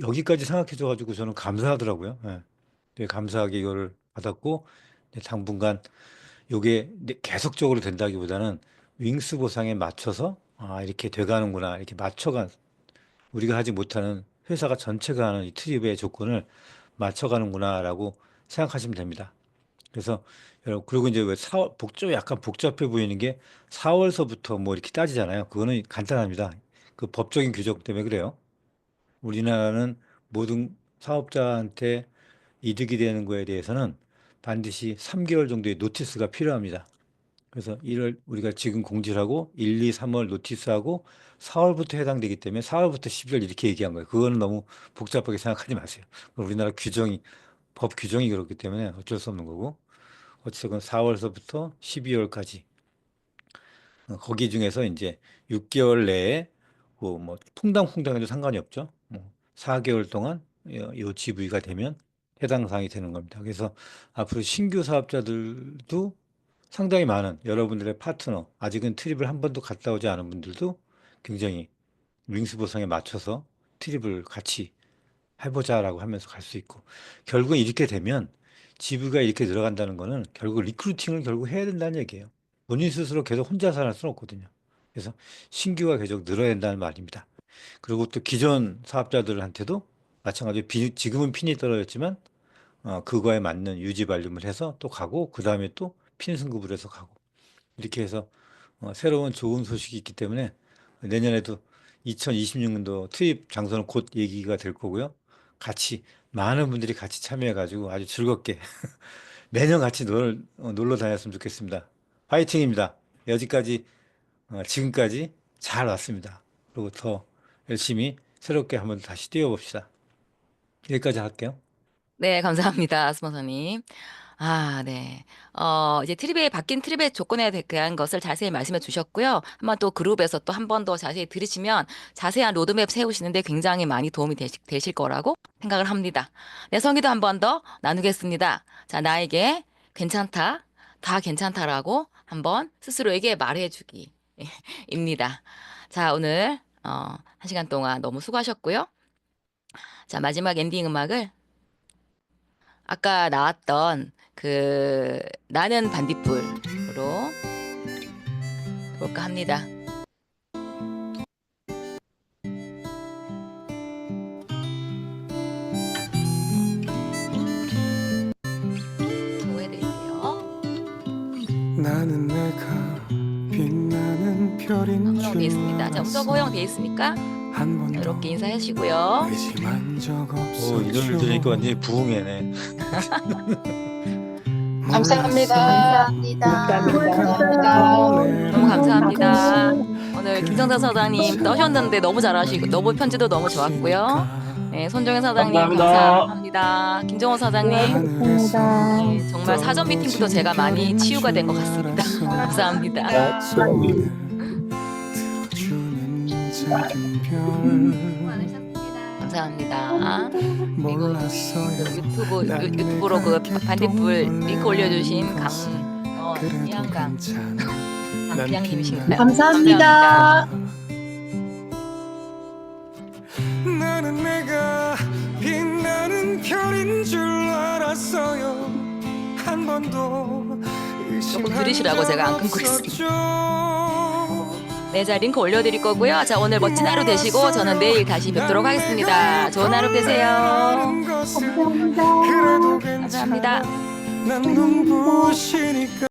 Speaker 2: 여기까지 생각해줘가지고 저는 감사하더라고요. 예. 되게 감사하게 이거를 받았고 이제 당분간 요게 계속적으로 된다기보다는 윙스 보상에 맞춰서 이렇게 돼가는구나 이렇게 맞춰가 우리가 하지 못하는 회사가 전체가 하는 이 트립의 조건을 맞춰가는구나라고 생각하시면 됩니다. 그래서 여러분 그리고 이제 왜 약간 복잡해 보이는 게 4월서부터 뭐 이렇게 따지잖아요. 그거는 간단합니다. 그 법적인 규정 때문에 그래요. 우리나라는 모든 사업자한테 이득이 되는 거에 대해서는 반드시 3개월 정도의 노티스가 필요합니다. 그래서 우리가 지금 공지를 하고 1, 2, 3월 노티스하고 4월부터 해당되기 때문에 4월부터 12월 이렇게 얘기한 거예요. 그거는 너무 복잡하게 생각하지 마세요. 우리나라 법 규정이 그렇기 때문에 어쩔 수 없는 거고 어쨌든 4월서부터 12월까지 거기 중에서 이제 6개월 내에 뭐 퐁당퐁당해도 상관이 없죠. 4개월 동안 요 GV가 되면 해당 사항이 되는 겁니다. 그래서 앞으로 신규 사업자들도 상당히 많은 여러분들의 파트너, 아직은 트립을 한 번도 갔다 오지 않은 분들도 굉장히 윙스 보상에 맞춰서 트립을 같이 해보자라고 하면서 갈 수 있고 결국은 이렇게 되면 GV가 이렇게 들어간다는 거는 결국 리크루팅을 결국 해야 된다는 얘기예요. 본인 스스로 계속 혼자 살 수는 없거든요. 그래서 신규가 계속 늘어야 된다는 말입니다. 그리고 또 기존 사업자들한테도 마찬가지로 지금은 핀이 떨어졌지만 그거에 맞는 유지 발림을 해서 또 가고 그 다음에 또 핀 승급을 해서 가고 이렇게 해서 새로운 좋은 소식이 있기 때문에 내년에도 2026년도 투입 장소는 곧 얘기가 될 거고요. 많은 분들이 같이 참여해가지고 아주 즐겁게 매년 같이 놀러 다녔으면 좋겠습니다. 화이팅입니다. 여기까지 지금까지 잘 왔습니다. 그리고 더 열심히 새롭게 한번 다시 뛰어봅시다. 여기까지 할게요.
Speaker 3: 네, 감사합니다. 스폰서님. 네. 이제 바뀐 트립의 조건에 대한 것을 자세히 말씀해 주셨고요. 한번 또 그룹에서 또 한 번 더 자세히 들으시면 자세한 로드맵 세우시는데 굉장히 많이 도움이 되실 거라고 생각을 합니다. 네, 성의도 한 번 더 나누겠습니다. 자, 나에게 괜찮다, 다 괜찮다라고 한번 스스로에게 말해주기 입니다. 자, 오늘 1시간 동안 너무 수고하셨고요. 자, 마지막 엔딩 음악을 아까 나왔던 나는 반딧불으로 볼까 합니다. 보여드릴게요.
Speaker 12: 나는 내가 빛나는 별인
Speaker 3: 허용되어
Speaker 12: 줄
Speaker 3: 있습니다. 자, 음성 허용되어 있습니까?
Speaker 12: 한 번도
Speaker 3: 이렇게 인사하시고요.
Speaker 12: 의심한 적 없었죠.
Speaker 2: 이걸 들으니까 완전히 부흥회네.
Speaker 13: 감사합니다.
Speaker 3: 너무 감사합니다. 오늘 김성태 사장님 떠셨는데 너무 잘하시고 너무 편지도 너무 좋았고요. 네, 손정현 사장님 감사합니다. 김정호 사장님 네, 정말 사전 미팅부터 제가 많이 치유가 된 것 같습니다. 감사합니다. 감사합니다. 그리고 유튜브로 반딧불 링크 올려주신 이한강 부장님이신가요?
Speaker 13: 감사합니다.
Speaker 12: 나는 내가 빛나는 별인 줄 알았어요. 한 번도
Speaker 3: 조금 들으시라고 제가 안 끊고 있습니다. 네, 자 링크 올려드릴 거고요. 자, 오늘 멋진 하루 되시고 저는 내일 다시 뵙도록 하겠습니다. 좋은 하루 되세요. 감사합니다.
Speaker 12: 난 눈부시니까